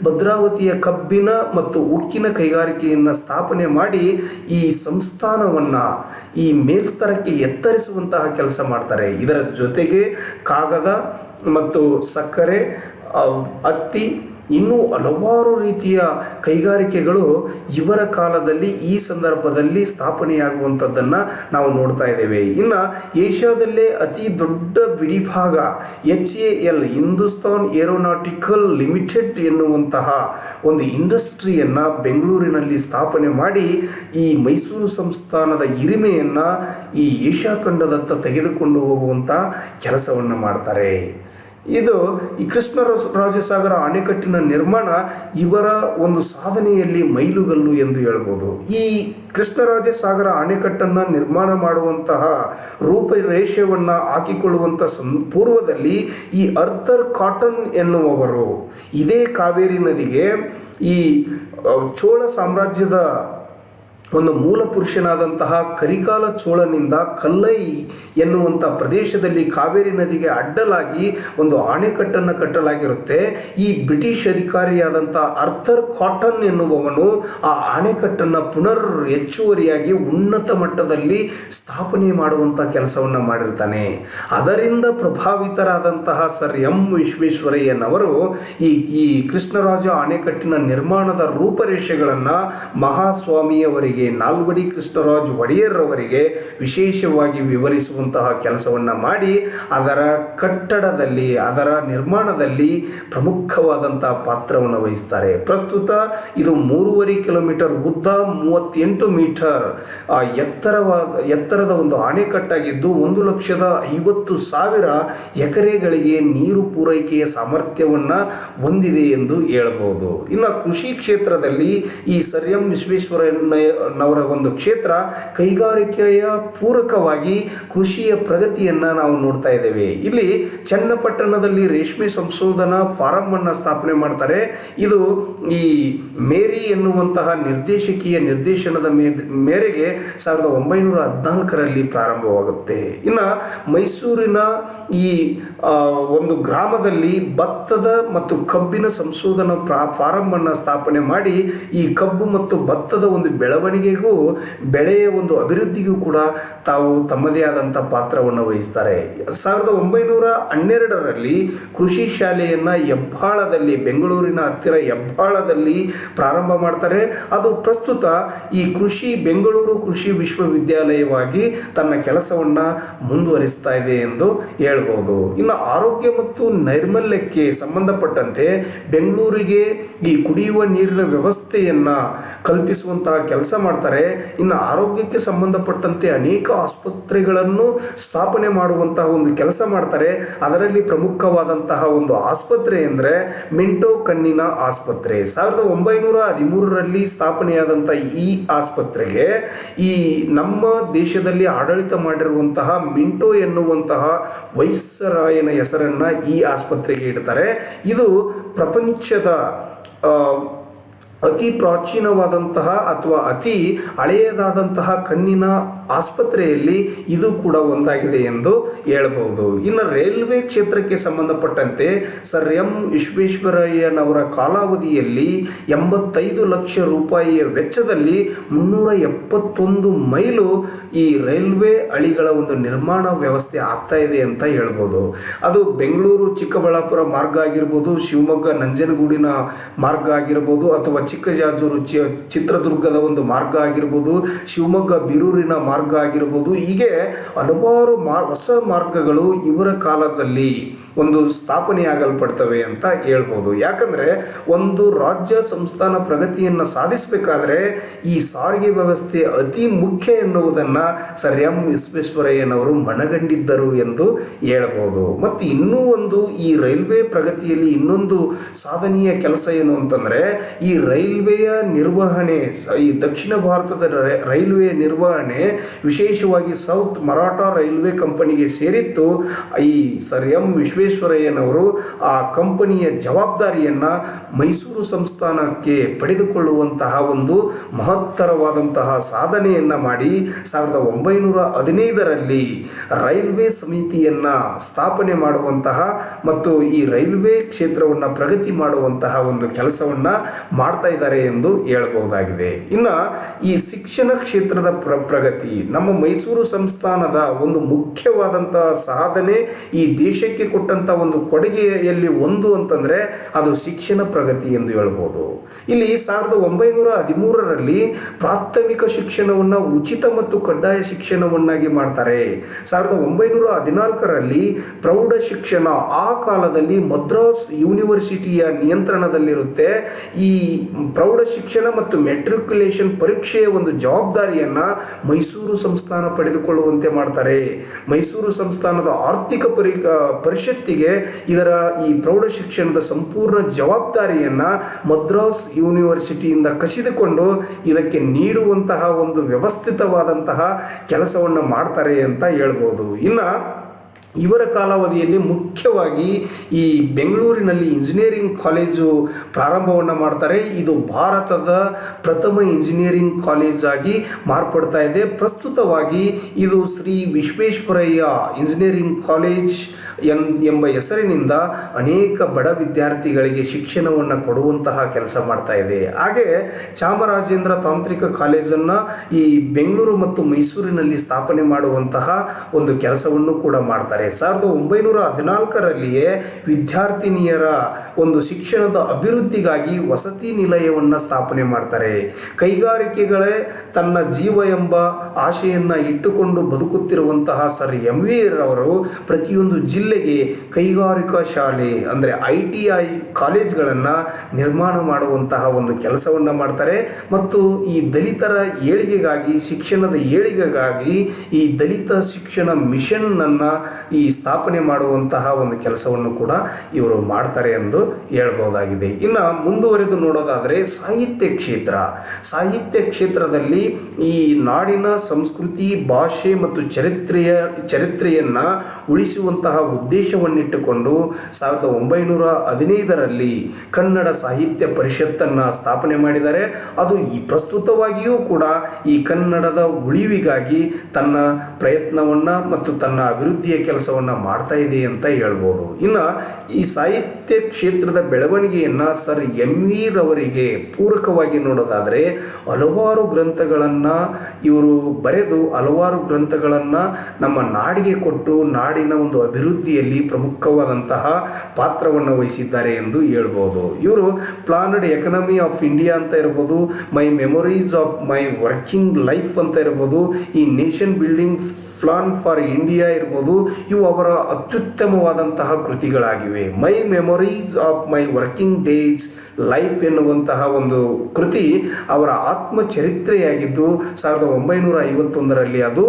ಭದ್ರಾವತಿಯ ಕಬ್ಬಿನ ಮತ್ತು ಉಕ್ಕಿನ ಕೈಗಾರಿಕೆಯನ್ನು ಸ್ಥಾಪನೆ ಮಾಡಿ ಈ ಸಂಸ್ಥಾನವನ್ನು ಈ ಮೇಲ್ಸ್ತರಕ್ಕೆ ಎತ್ತರಿಸುವಂತಹ ಕೆಲಸ ಮಾಡ್ತಾರೆ. ಇದರ ಜೊತೆಗೆ ಕಾಗದ ಮತ್ತು ಸಕ್ಕರೆ, ಹತ್ತಿ, ಇನ್ನೂ ಹಲವಾರು ರೀತಿಯ ಕೈಗಾರಿಕೆಗಳು ಇವರ ಕಾಲದಲ್ಲಿ ಈ ಸಂದರ್ಭದಲ್ಲಿ ಸ್ಥಾಪನೆಯಾಗುವಂಥದ್ದನ್ನು ನಾವು ನೋಡ್ತಾ ಇದ್ದೇವೆ. ಇನ್ನು ಏಷ್ಯಾದಲ್ಲೇ ಅತಿ ದೊಡ್ಡ ಬಿಡಿಭಾಗ HAL, ಹಿಂದೂಸ್ತಾನ್ ಏರೋನಾಟಿಕಲ್ ಲಿಮಿಟೆಡ್ ಎನ್ನುವಂತಹ ಒಂದು ಇಂಡಸ್ಟ್ರಿಯನ್ನು ಬೆಂಗಳೂರಿನಲ್ಲಿ ಸ್ಥಾಪನೆ ಮಾಡಿ ಈ ಮೈಸೂರು ಸಂಸ್ಥಾನದ ಹಿರಿಮೆಯನ್ನು ಈ ಏಷ್ಯಾ ಖಂಡದತ್ತ ತೆಗೆದುಕೊಂಡು ಹೋಗುವಂಥ ಕೆಲಸವನ್ನು ಮಾಡ್ತಾರೆ. ಇದು ಈ ಕೃಷ್ಣರಾಜಸಾಗರ ಅಣೆಕಟ್ಟಿನ ನಿರ್ಮಾಣ ಇವರ ಒಂದು ಸಾಧನೆಯಲ್ಲಿ ಮೈಲುಗಲ್ಲು ಎಂದು ಹೇಳ್ಬೋದು. ಈ ಕೃಷ್ಣರಾಜಸಾಗರ ಅಣೆಕಟ್ಟನ್ನು ನಿರ್ಮಾಣ ಮಾಡುವಂತಹ ರೂಪರೇಷೆಯನ್ನು ಹಾಕಿಕೊಳ್ಳುವಂಥ ಪೂರ್ವದಲ್ಲಿ ಈ ಅರ್ಥರ್ ಕಾಟನ್ ಎನ್ನುವವರು ಇದೇ ಕಾವೇರಿ ನದಿಗೆ ಈ ಚೋಳ ಸಾಮ್ರಾಜ್ಯದ ಒಂದು ಮೂಲ ಪುರುಷನಾದಂತಹ ಕರಿಕಾಲ ಚೋಳನಿಂದ ಕಲ್ಲೈ ಎನ್ನುವಂಥ ಪ್ರದೇಶದಲ್ಲಿ ಕಾವೇರಿ ನದಿಗೆ ಅಡ್ಡಲಾಗಿ ಒಂದು ಅಣೆಕಟ್ಟನ್ನು ಕಟ್ಟಲಾಗಿರುತ್ತೆ. ಈ ಬ್ರಿಟಿಷ್ ಅಧಿಕಾರಿಯಾದಂಥ ಅರ್ಥರ್ ಕಾಟನ್ ಎನ್ನುವವನು ಆ ಅಣೆಕಟ್ಟನ್ನು ಪುನರ್ ಹೆಚ್ಚುವರಿಯಾಗಿ ಉನ್ನತ ಮಟ್ಟದಲ್ಲಿ ಸ್ಥಾಪನೆ ಮಾಡುವಂಥ ಕೆಲಸವನ್ನು ಮಾಡಿರ್ತಾನೆ. ಅದರಿಂದ ಪ್ರಭಾವಿತರಾದಂತಹ ಸರ್ ವಿಶ್ವೇಶ್ವರಯ್ಯನವರು ಈ ಕೃಷ್ಣರಾಜ ಅಣೆಕಟ್ಟಿನ ನಿರ್ಮಾಣದ ರೂಪರೇಷೆಗಳನ್ನು ಮಹಾಸ್ವಾಮಿಯವರಿಗೆ, ನಾಲ್ವಡಿ ಕೃಷ್ಣರಾಜ ಒಡೆಯರ್ರವರಿಗೆ ವಿಶೇಷವಾಗಿ ವಿವರಿಸುವಂತಹ ಕೆಲಸವನ್ನು ಮಾಡಿ ಅದರ ಕಟ್ಟಡದಲ್ಲಿ, ಅದರ ನಿರ್ಮಾಣದಲ್ಲಿ ಪ್ರಮುಖವಾದಂತಹ ಪಾತ್ರವನ್ನು ವಹಿಸ್ತಾರೆ. ಪ್ರಸ್ತುತ ಇದು 3.5 ಕಿಲೋಮೀಟರ್ ಉದ್ದ, 38 ಮೀಟರ್ ಎತ್ತರದ ಒಂದು ಅಣೆಕಟ್ಟಾಗಿದ್ದು 1,50,000 ಎಕರೆಗಳಿಗೆ ನೀರು ಪೂರೈಕೆಯ ಸಾಮರ್ಥ್ಯವನ್ನು ಹೊಂದಿದೆ ಎಂದು ಹೇಳಬಹುದು. ಇನ್ನು ಕೃಷಿ ಕ್ಷೇತ್ರದಲ್ಲಿ ಈ ಸರ್ ವಿಶ್ವೇಶ್ವರಯ್ಯ ನವರ ಒಂದು ಕ್ಷೇತ್ರ ಕೈಗಾರಿಕೆಯ ಪೂರಕವಾಗಿ ಕೃಷಿಯ ಪ್ರಗತಿಯನ್ನು ನಾವು ನೋಡ್ತಾ ಇದ್ದೇವೆ. ಇಲ್ಲಿ ಚನ್ನಪಟ್ಟಣದಲ್ಲಿ ರೇಷ್ಮೆ ಸಂಶೋಧನಾ ಫಾರಂ ಅನ್ನು ಸ್ಥಾಪನೆ ಮಾಡ್ತಾರೆ. ಇದು ಈ ಮೇರಿ ಎನ್ನುವಂತಹ ನಿರ್ದೇಶಕಿಯ ನಿರ್ದೇಶನದ ಮೇರೆಗೆ 1914ರಲ್ಲಿ ಪ್ರಾರಂಭವಾಗುತ್ತೆ. ಇನ್ನು ಮೈಸೂರಿನ ಈ ಒಂದು ಗ್ರಾಮದಲ್ಲಿ ಭತ್ತದ ಮತ್ತು ಕಬ್ಬಿನ ಸಂಶೋಧನಾ ಫಾರಂ ಅನ್ನು ಸ್ಥಾಪನೆ ಮಾಡಿ ಈ ಕಬ್ಬು ಮತ್ತು ಭತ್ತದ ಒಂದು ಬೆಳವಣಿಗೆಗೂ ಬೆಳೆಯ ಒಂದು ಅಭಿವೃದ್ಧಿಗೂ ಕೂಡ ತಾವು ತಮ್ಮದೇ ಆದಂಥ ಪಾತ್ರವನ್ನು ವಹಿಸ್ತಾರೆ. 1912ರಲ್ಲಿ ಕೃಷಿ ಶಾಲೆಯನ್ನ ಹೆಬ್ಬಾಳದಲ್ಲಿ, ಬೆಂಗಳೂರಿನ ಹತ್ತಿರ ಹೆಬ್ಬಾಳದಲ್ಲಿ ಪ್ರಾರಂಭ ಮಾಡ್ತಾರೆ. ಅದು ಪ್ರಸ್ತುತ ಈ ಬೆಂಗಳೂರು ಕೃಷಿ ವಿಶ್ವವಿದ್ಯಾಲಯವಾಗಿ ತನ್ನ ಕೆಲಸವನ್ನ ಮುಂದುವರಿಸ್ತಾ ಇದೆ ಎಂದು ಹೇಳ್ಬೋದು. ಇನ್ನು ಆರೋಗ್ಯ ಮತ್ತು ನೈರ್ಮಲ್ಯಕ್ಕೆ ಸಂಬಂಧಪಟ್ಟಂತೆ ಬೆಂಗಳೂರಿಗೆ ಈ ಕುಡಿಯುವ ನೀರಿನ ವ್ಯವಸ್ಥೆಯನ್ನ ಕಲ್ಪಿಸುವಂತಹ ಕೆಲಸ ಮಾಡ್ತಾರೆ. ಇನ್ನು ಆರೋಗ್ಯಕ್ಕೆ ಸಂಬಂಧಪಟ್ಟಂತೆ ಅನೇಕ ಆಸ್ಪತ್ರೆಗಳನ್ನು ಸ್ಥಾಪನೆ ಮಾಡುವಂತಹ ಒಂದು ಕೆಲಸ ಮಾಡ್ತಾರೆ. ಅದರಲ್ಲಿ ಪ್ರಮುಖವಾದಂತಹ ಒಂದು ಆಸ್ಪತ್ರೆ ಅಂದರೆ ಮಿಂಟೋ ಕಣ್ಣಿನ ಆಸ್ಪತ್ರೆ. 1913ರಲ್ಲಿ ಸ್ಥಾಪನೆಯಾದಂತಹ ಈ ಆಸ್ಪತ್ರೆಗೆ ಈ ನಮ್ಮ ದೇಶದಲ್ಲಿ ಆಡಳಿತ ಮಾಡಿರುವಂತಹ ಮಿಂಟೋ ಎನ್ನುವಂತಹ ವೈಸ್ರಾಯನ ಹೆಸರನ್ನ ಈ ಆಸ್ಪತ್ರೆಗೆ ಇಡ್ತಾರೆ. ಇದು ಪ್ರಪಂಚದ ಅತಿ ಪ್ರಾಚೀನವಾದಂತಹ ಅಥವಾ ಅತಿ ಹಳೆಯದಾದಂತಹ ಕಣ್ಣಿನ ಆಸ್ಪತ್ರೆಯಲ್ಲಿ ಇದು ಕೂಡ ಒಂದಾಗಿದೆ ಎಂದು ಹೇಳಬಹುದು. ಇನ್ನು ರೈಲ್ವೆ ಕ್ಷೇತ್ರಕ್ಕೆ ಸಂಬಂಧಪಟ್ಟಂತೆ ಸರ್ ಎಂ ವಿಶ್ವೇಶ್ವರಯ್ಯನವರ ಕಾಲಾವಧಿಯಲ್ಲಿ 85 ಲಕ್ಷ ರೂಪಾಯಿಯ ವೆಚ್ಚದಲ್ಲಿ 371 ಮೈಲು ಈ ರೈಲ್ವೆ ಹಳಿಗಳ ಒಂದು ನಿರ್ಮಾಣ ವ್ಯವಸ್ಥೆ ಆಗ್ತಾ ಇದೆ ಅಂತ ಹೇಳ್ಬೋದು. ಅದು ಬೆಂಗಳೂರು ಚಿಕ್ಕಬಳ್ಳಾಪುರ ಮಾರ್ಗ ಆಗಿರ್ಬೋದು, ಶಿವಮೊಗ್ಗ ನಂಜನಗೂಡಿನ ಮಾರ್ಗ ಆಗಿರ್ಬೋದು, ಅಥವಾ ಚಿಕ್ಕಜಾಜೂರು ಚಿತ್ರದುರ್ಗದ ಒಂದು ಮಾರ್ಗ ಆಗಿರ್ಬೋದು, ಶಿವಮೊಗ್ಗ ಬೀರೂರಿನ ಮಾರ್ಗ ಆಗಿರ್ಬೋದು. ಹೀಗೆ ಹಲವಾರು ಹೊಸ ಮಾರ್ಗಗಳು ಇವರ ಕಾಲದಲ್ಲಿ ಒಂದು ಸ್ಥಾಪನೆಯಾಗಲ್ಪಡ್ತವೆ ಅಂತ ಹೇಳ್ಬೋದು. ಯಾಕಂದ್ರೆ ಒಂದು ರಾಜ್ಯ ಸಂಸ್ಥಾನ ಪ್ರಗತಿಯನ್ನು ಸಾಧಿಸಬೇಕಾದ್ರೆ ಈ ಸಾರಿಗೆ ವ್ಯವಸ್ಥೆ ಅತಿ ಮುಖ್ಯ ಎನ್ನುವುದನ್ನ ಸರ್ ಎಂ ವಿಶ್ವೇಶ್ವರಯ್ಯನವರು ಮನಗಂಡಿದ್ದರು ಎಂದು ಹೇಳ್ಬೋದು. ಮತ್ತು ಇನ್ನೂ ಒಂದು ಈ ರೈಲ್ವೆ ಪ್ರಗತಿಯಲ್ಲಿ ಇನ್ನೊಂದು ಸಾಧನೀಯ ಕೆಲಸ ಏನು ಅಂತಂದ್ರೆ ಈ ರೈಲ್ವೆಯ ನಿರ್ವಹಣೆ, ಈ ದಕ್ಷಿಣ ಭಾರತದ ರೈಲ್ವೆಯ ನಿರ್ವಹಣೆ ವಿಶೇಷವಾಗಿ ಸೌತ್ ಮರಾಠಾ ರೈಲ್ವೆ ಕಂಪನಿಗೆ ಸೇರಿತ್ತು. ಈ ಸರ್ ಎಂ ವಿಶ್ವೇಶ್ವರಯ್ಯನವರು ಆ ಕಂಪನಿಯ ಜವಾಬ್ದಾರಿಯನ್ನ ಮೈಸೂರು ಸಂಸ್ಥಾನಕ್ಕೆ ಪಡೆದುಕೊಳ್ಳುವಂತಹ ಒಂದು ಮಹತ್ತರವಾದಂತಹ ಸಾಧನೆಯನ್ನ ಮಾಡಿ 1915ರಲ್ಲಿ ರೈಲ್ವೆ ಸಮಿತಿಯನ್ನ ಸ್ಥಾಪನೆ ಮಾಡುವಂತಹ ಮತ್ತು ಈ ರೈಲ್ವೆ ಕ್ಷೇತ್ರವನ್ನು ಪ್ರಗತಿ ಮಾಡುವಂತಹ ಒಂದು ಕೆಲಸವನ್ನ ಮಾಡ್ತಾ ಇದ್ದಾರೆ ಎಂದು ಹೇಳಬಹುದಾಗಿದೆ. ಇನ್ನು ಈ ಶಿಕ್ಷಣ ಕ್ಷೇತ್ರದ ಪ್ರಗತಿ ನಮ್ಮ ಮೈಸೂರು ಸಂಸ್ಥಾನದ ಒಂದು ಮುಖ್ಯವಾದಂತಹ ಸಾಧನೆ, ಈ ದೇಶಕ್ಕೆ ಕೊಟ್ಟಂತಹ ಒಂದು ಕೊಡುಗೆಯಲ್ಲಿ ಒಂದು ಅಂತಂದ್ರೆ ಅದು ಶಿಕ್ಷಣ ಪ್ರಗತಿ ಎಂದು ಹೇಳ್ಬೋದು. ಇಲ್ಲಿ 1913ರಲ್ಲಿ ಪ್ರಾಥಮಿಕ ಶಿಕ್ಷಣವನ್ನ ಉಚಿತ ಮತ್ತು ಕಡ್ಡಾಯ ಶಿಕ್ಷಣವನ್ನಾಗಿ ಮಾಡ್ತಾರೆ. 1914ರಲ್ಲಿ ಪ್ರೌಢ ಶಿಕ್ಷಣ ಆ ಕಾಲದಲ್ಲಿ ಮದ್ರಾಸ್ ಯೂನಿವರ್ಸಿಟಿಯ ನಿಯಂತ್ರಣದಲ್ಲಿರುತ್ತೆ. ಈ ಪ್ರೌಢ ಶಿಕ್ಷಣ ಮತ್ತು ಮೆಟ್ರಿಕ್ಯುಲೇಷನ್ ಪರೀಕ್ಷೆಯ ಒಂದು ಜವಾಬ್ದಾರಿಯನ್ನ ಮೈಸೂರು ಸಂಸ್ಥಾನ ಪಡೆದುಕೊಳ್ಳುವಂತೆ ಮಾಡ್ತಾರೆ. ಮೈಸೂರು ಸಂಸ್ಥಾನದ ಆರ್ಥಿಕ ಪರಿಷತ್ತಿಗೆ ಇದರ ಈ ಪ್ರೌಢ ಶಿಕ್ಷಣದ ಸಂಪೂರ್ಣ ಜವಾಬ್ದಾರಿಯನ್ನ ಮದ್ರಾಸ್ ಯೂನಿವರ್ಸಿಟಿಯಿಂದ ಕಸಿದುಕೊಂಡು ಇದಕ್ಕೆ ನೀಡುವಂತಹ ಒಂದು ವ್ಯವಸ್ಥಿತವಾದಂತಹ ಕೆಲಸವನ್ನು ಮಾಡ್ತಾರೆ ಅಂತ ಹೇಳ್ಬೋದು. ಇನ್ನು ಇವರ ಕಾಲಾವಧಿಯಲ್ಲಿ ಮುಖ್ಯವಾಗಿ ಈ ಬೆಂಗಳೂರಿನಲ್ಲಿ ಇಂಜಿನಿಯರಿಂಗ್ ಕಾಲೇಜು ಪ್ರಾರಂಭವನ್ನು ಮಾಡ್ತಾರೆ. ಇದು ಭಾರತದ ಪ್ರಥಮ ಇಂಜಿನಿಯರಿಂಗ್ ಕಾಲೇಜ್ ಆಗಿ ಮಾರ್ಪಡ್ತಾ ಇದೆ. ಪ್ರಸ್ತುತವಾಗಿ ಇದು ಶ್ರೀ ವಿಶ್ವೇಶ್ವರಯ್ಯ ಇಂಜಿನಿಯರಿಂಗ್ ಕಾಲೇಜ್ ಎಂಬ ಹೆಸರಿನಿಂದ ಅನೇಕ ಬಡ ವಿದ್ಯಾರ್ಥಿಗಳಿಗೆ ಶಿಕ್ಷಣವನ್ನು ಕೊಡುವಂತಹ ಕೆಲಸ ಮಾಡ್ತಾ ಇದೆ. ಹಾಗೆ ಚಾಮರಾಜೇಂದ್ರ ತಾಂತ್ರಿಕ ಕಾಲೇಜನ್ನು ಈ ಬೆಂಗಳೂರು ಮತ್ತು ಮೈಸೂರಿನಲ್ಲಿ ಸ್ಥಾಪನೆ ಮಾಡುವಂತಹ ಒಂದು ಕೆಲಸವನ್ನು ಕೂಡ ಮಾಡ್ತಾರೆ. 1914ರಲ್ಲಿಯೇ ವಿದ್ಯಾರ್ಥಿನಿಯರ ಒಂದು ಶಿಕ್ಷಣದ ಅಭಿವೃದ್ಧಿಗಾಗಿ ವಸತಿ ನಿಲಯವನ್ನು ಸ್ಥಾಪನೆ ಮಾಡ್ತಾರೆ. ಕೈಗಾರಿಕೆಗಳೇ ತನ್ನ ಜೀವ ಎಂಬ ಆಶೆಯನ್ನು ಇಟ್ಟುಕೊಂಡು ಬದುಕುತ್ತಿರುವಂತಹ ಸರ್ ಎಂ ವಿ ರವರು ಪ್ರತಿಯೊಂದು ಜಿಲ್ಲೆಗೆ ಕೈಗಾರಿಕಾ ಶಾಲೆ ಅಂದರೆ ITI ಕಾಲೇಜ್ಗಳನ್ನು ನಿರ್ಮಾಣ ಮಾಡುವಂತಹ ಒಂದು ಕೆಲಸವನ್ನು ಮಾಡ್ತಾರೆ. ಮತ್ತು ಈ ದಲಿತರ ಏಳಿಗೆಗಾಗಿ, ಶಿಕ್ಷಣದ ಏಳಿಗೆಗಾಗಿ ಈ ದಲಿತ ಶಿಕ್ಷಣ ಮಿಷನ್ ಅನ್ನು ಈ ಸ್ಥಾಪನೆ ಮಾಡುವಂತಹ ಒಂದು ಕೆಲಸವನ್ನು ಕೂಡ ಇವರು ಮಾಡ್ತಾರೆ ಎಂದು ಹೇಳ್ಬಹುದಾಗಿದೆ. ಇನ್ನು ಮುಂದುವರೆದು ನೋಡೋದಾದರೆ ಸಾಹಿತ್ಯ ಕ್ಷೇತ್ರದಲ್ಲಿ ಈ ನಾಡಿನ ಸಂಸ್ಕೃತಿ, ಭಾಷೆ ಮತ್ತು ಚರಿತ್ರೆಯನ್ನು ಉಳಿಸುವಂತಹ ಉದ್ದೇಶವನ್ನಿಟ್ಟುಕೊಂಡು 1915ರಲ್ಲಿ ಕನ್ನಡ ಸಾಹಿತ್ಯ ಪರಿಷತ್ತನ್ನು ಸ್ಥಾಪನೆ ಮಾಡಿದ್ದಾರೆ. ಅದು ಈ ಪ್ರಸ್ತುತವಾಗಿಯೂ ಕೂಡ ಈ ಕನ್ನಡದ ಉಳಿವಿಗಾಗಿ ತನ್ನ ಪ್ರಯತ್ನವನ್ನು ಮತ್ತು ತನ್ನ ಅಭಿವೃದ್ಧಿಯ ಕೆಲಸವನ್ನು ಮಾಡ್ತಾ ಇದೆ ಅಂತ ಹೇಳ್ಬೋದು. ಇನ್ನು ಈ ಸಾಹಿತ್ಯ ಕ್ಷೇತ್ರದ ಬೆಳವಣಿಗೆಯನ್ನು ಸರ್ ಎಂ.ವಿ. ರವರಿಗೆ ಪೂರಕವಾಗಿ ನೋಡೋದಾದರೆ ಹಲವಾರು ಗ್ರಂಥಗಳನ್ನು ಇವರು ಬರೆದು ಹಲವಾರು ಗ್ರಂಥಗಳನ್ನು ನಮ್ಮ ನಾಡಿಗೆ ಕೊಟ್ಟು ನಾಡಿನ ಒಂದು ಅಭಿವೃದ್ಧಿಯಲ್ಲಿ ಪ್ರಮುಖವಾದಂತಹ ಪಾತ್ರವನ್ನು ವಹಿಸಿದ್ದಾರೆ ಎಂದು ಹೇಳ್ಬೋದು. ಇವರು ಪ್ಲಾನ್ಡ್ ಎಕನಾಮಿ ಆಫ್ ಇಂಡಿಯಾ ಅಂತ ಇರ್ಬೋದು, my memories of my working life ಅಂತ ಇರ್ಬೋದು, ಈ nation building plan for India ಇರ್ಬೋದು, ಇವು ಅವರ ಅತ್ಯುತ್ತಮವಾದಂತಹ ಕೃತಿಗಳಾಗಿವೆ. My memories of my working days life ಎನ್ನುವಂತಹ ಒಂದು ಕೃತಿ ಅವರ ಆತ್ಮಚರಿತ್ರೆಯಾಗಿದ್ದು 1951ರಲ್ಲಿ ಅದು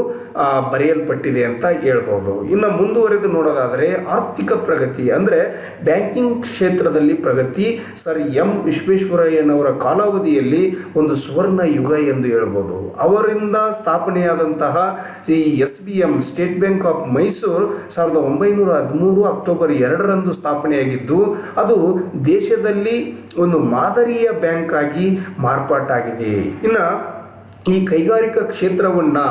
ಬರೆಯಲ್ಪಟ್ಟಿದೆ ಅಂತ ಹೇಳ್ಬೋದು. ಇನ್ನು ಮುಂದುವರೆದು ನೋಡೋದಾದರೆ ಆರ್ಥಿಕ ಪ್ರಗತಿ ಅಂದರೆ ಬ್ಯಾಂಕಿಂಗ್ ಕ್ಷೇತ್ರದಲ್ಲಿ ಪ್ರಗತಿ ಸರ್ ಎಂ ವಿಶ್ವೇಶ್ವರಯ್ಯನವರ ಕಾಲಾವಧಿಯಲ್ಲಿ ಒಂದು ಸುವರ್ಣ ಯುಗ ಎಂದು ಹೇಳ್ಬೋದು. ಅವರಿಂದ ಸ್ಥಾಪನೆಯಾದಂತಹ ಈ SBM State Bank of Mysore 1913 October 2ರಂದು ಸ್ಥಾಪನೆಯಾಗಿದ್ದು ಅದು ದೇಶದಲ್ಲಿ ಒಂದು ಮಾದರಿಯ ಬ್ಯಾಂಕ್ ಆಗಿ ಮಾರ್ಪಾಟಾಗಿದೆ. ಇನ್ನು ಈ ಕೈಗಾರಿಕಾ ಕ್ಷೇತ್ರವನ್ನು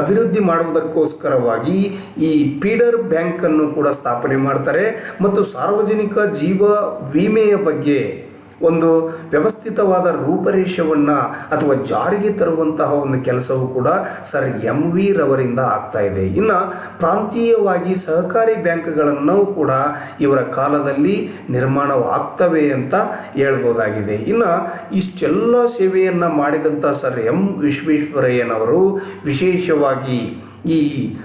ಅಭಿವೃದ್ಧಿ ಮಾಡುವುದಕ್ಕೋಸ್ಕರವಾಗಿ ಈ ಫೀಡರ್ ಬ್ಯಾಂಕನ್ನು ಕೂಡ ಸ್ಥಾಪನೆ ಮಾಡ್ತಾರೆ ಮತ್ತು ಸಾರ್ವಜನಿಕ ಜೀವ ವಿಮೆಯ ಬಗ್ಗೆ ಒಂದು ವ್ಯವಸ್ಥಿತವಾದ ರೂಪರೇಷವನ್ನು ಅಥವಾ ಜಾರಿಗೆ ತರುವಂತಹ ಒಂದು ಕೆಲಸವೂ ಕೂಡ ಸರ್ ಎಂ.ವಿ. ರವರಿಂದ ಆಗ್ತಾ ಇದೆ. ಇನ್ನು ಪ್ರಾಂತೀಯವಾಗಿ ಸಹಕಾರಿ ಬ್ಯಾಂಕ್ಗಳನ್ನು ಕೂಡ ಇವರ ಕಾಲದಲ್ಲಿ ನಿರ್ಮಾಣವಾಗ್ತವೆ ಅಂತ ಹೇಳ್ಬೋದಾಗಿದೆ. ಇನ್ನು ಇಷ್ಟೆಲ್ಲ ಸೇವೆಯನ್ನು ಮಾಡಿದಂಥ ಸರ್ ಎಂ ವಿಶ್ವೇಶ್ವರಯ್ಯನವರು ವಿಶೇಷವಾಗಿ ಈ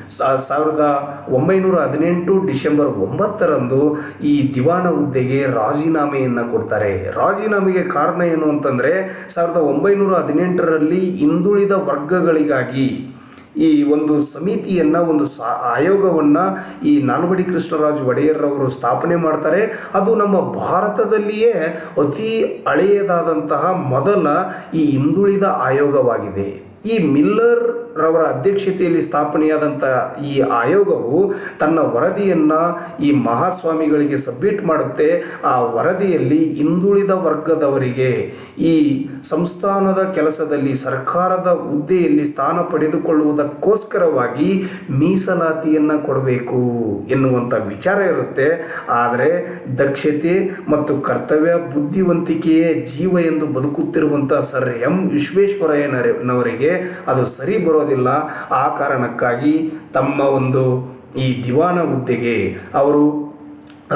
1918 ಡಿಸೆಂಬರ್ 9ರಂದು ಈ ದಿವಾನ ಹುದ್ದೆಗೆ ರಾಜೀನಾಮೆಯನ್ನು ಕೊಡ್ತಾರೆ. ರಾಜೀನಾಮೆಗೆ ಕಾರಣ ಏನು ಅಂತಂದರೆ 1918ರಲ್ಲಿ ಹಿಂದುಳಿದ ವರ್ಗಗಳಿಗಾಗಿ ಈ ಒಂದು ಸಮಿತಿಯನ್ನು ಒಂದು ಆಯೋಗವನ್ನು ಈ ನಾಲ್ವಡಿ ಕೃಷ್ಣರಾಜ ಒಡೆಯರ್ರವರು ಸ್ಥಾಪನೆ ಮಾಡ್ತಾರೆ. ಅದು ನಮ್ಮ ಭಾರತದಲ್ಲಿಯೇ ಅತಿ ಹಳೆಯದಾದಂತಹ ಮೊದಲ ಈ ಹಿಂದುಳಿದ ಆಯೋಗವಾಗಿದೆ. ಈ ಮಿಲ್ಲರ್ ರವರ ಅಧ್ಯಕ್ಷತೆಯಲ್ಲಿ ಸ್ಥಾಪನೆಯಾದಂಥ ಈ ಆಯೋಗವು ತನ್ನ ವರದಿಯನ್ನು ಈ ಮಹಾಸ್ವಾಮಿಗಳಿಗೆ ಸಬ್ಮಿಟ್ ಮಾಡುತ್ತೆ. ಆ ವರದಿಯಲ್ಲಿ ಹಿಂದುಳಿದ ವರ್ಗದವರಿಗೆ ಈ ಸಂಸ್ಥಾನದ ಕೆಲಸದಲ್ಲಿ ಸರ್ಕಾರದ ಹುದ್ದೆಯಲ್ಲಿ ಸ್ಥಾನ ಪಡೆದುಕೊಳ್ಳುವುದಕ್ಕೋಸ್ಕರವಾಗಿ ಮೀಸಲಾತಿಯನ್ನು ಕೊಡಬೇಕು ಎನ್ನುವಂಥ ವಿಚಾರ ಇರುತ್ತೆ. ಆದರೆ ದಕ್ಷತೆ ಮತ್ತು ಕರ್ತವ್ಯ ಬುದ್ಧಿವಂತಿಕೆಯೇ ಜೀವ ಎಂದು ಬದುಕುತ್ತಿರುವಂಥ ಸರ್ ಎಂ ವಿಶ್ವೇಶ್ವರಯ್ಯನವರಿಗೆ ಅದು ಸರಿ ಬರೋದಿಲ್ಲ. ಆ ಕಾರಣಕ್ಕಾಗಿ ತಮ್ಮ ಒಂದು ಈ ದಿವಾನ ಹುದ್ದೆಗೆ ಅವರು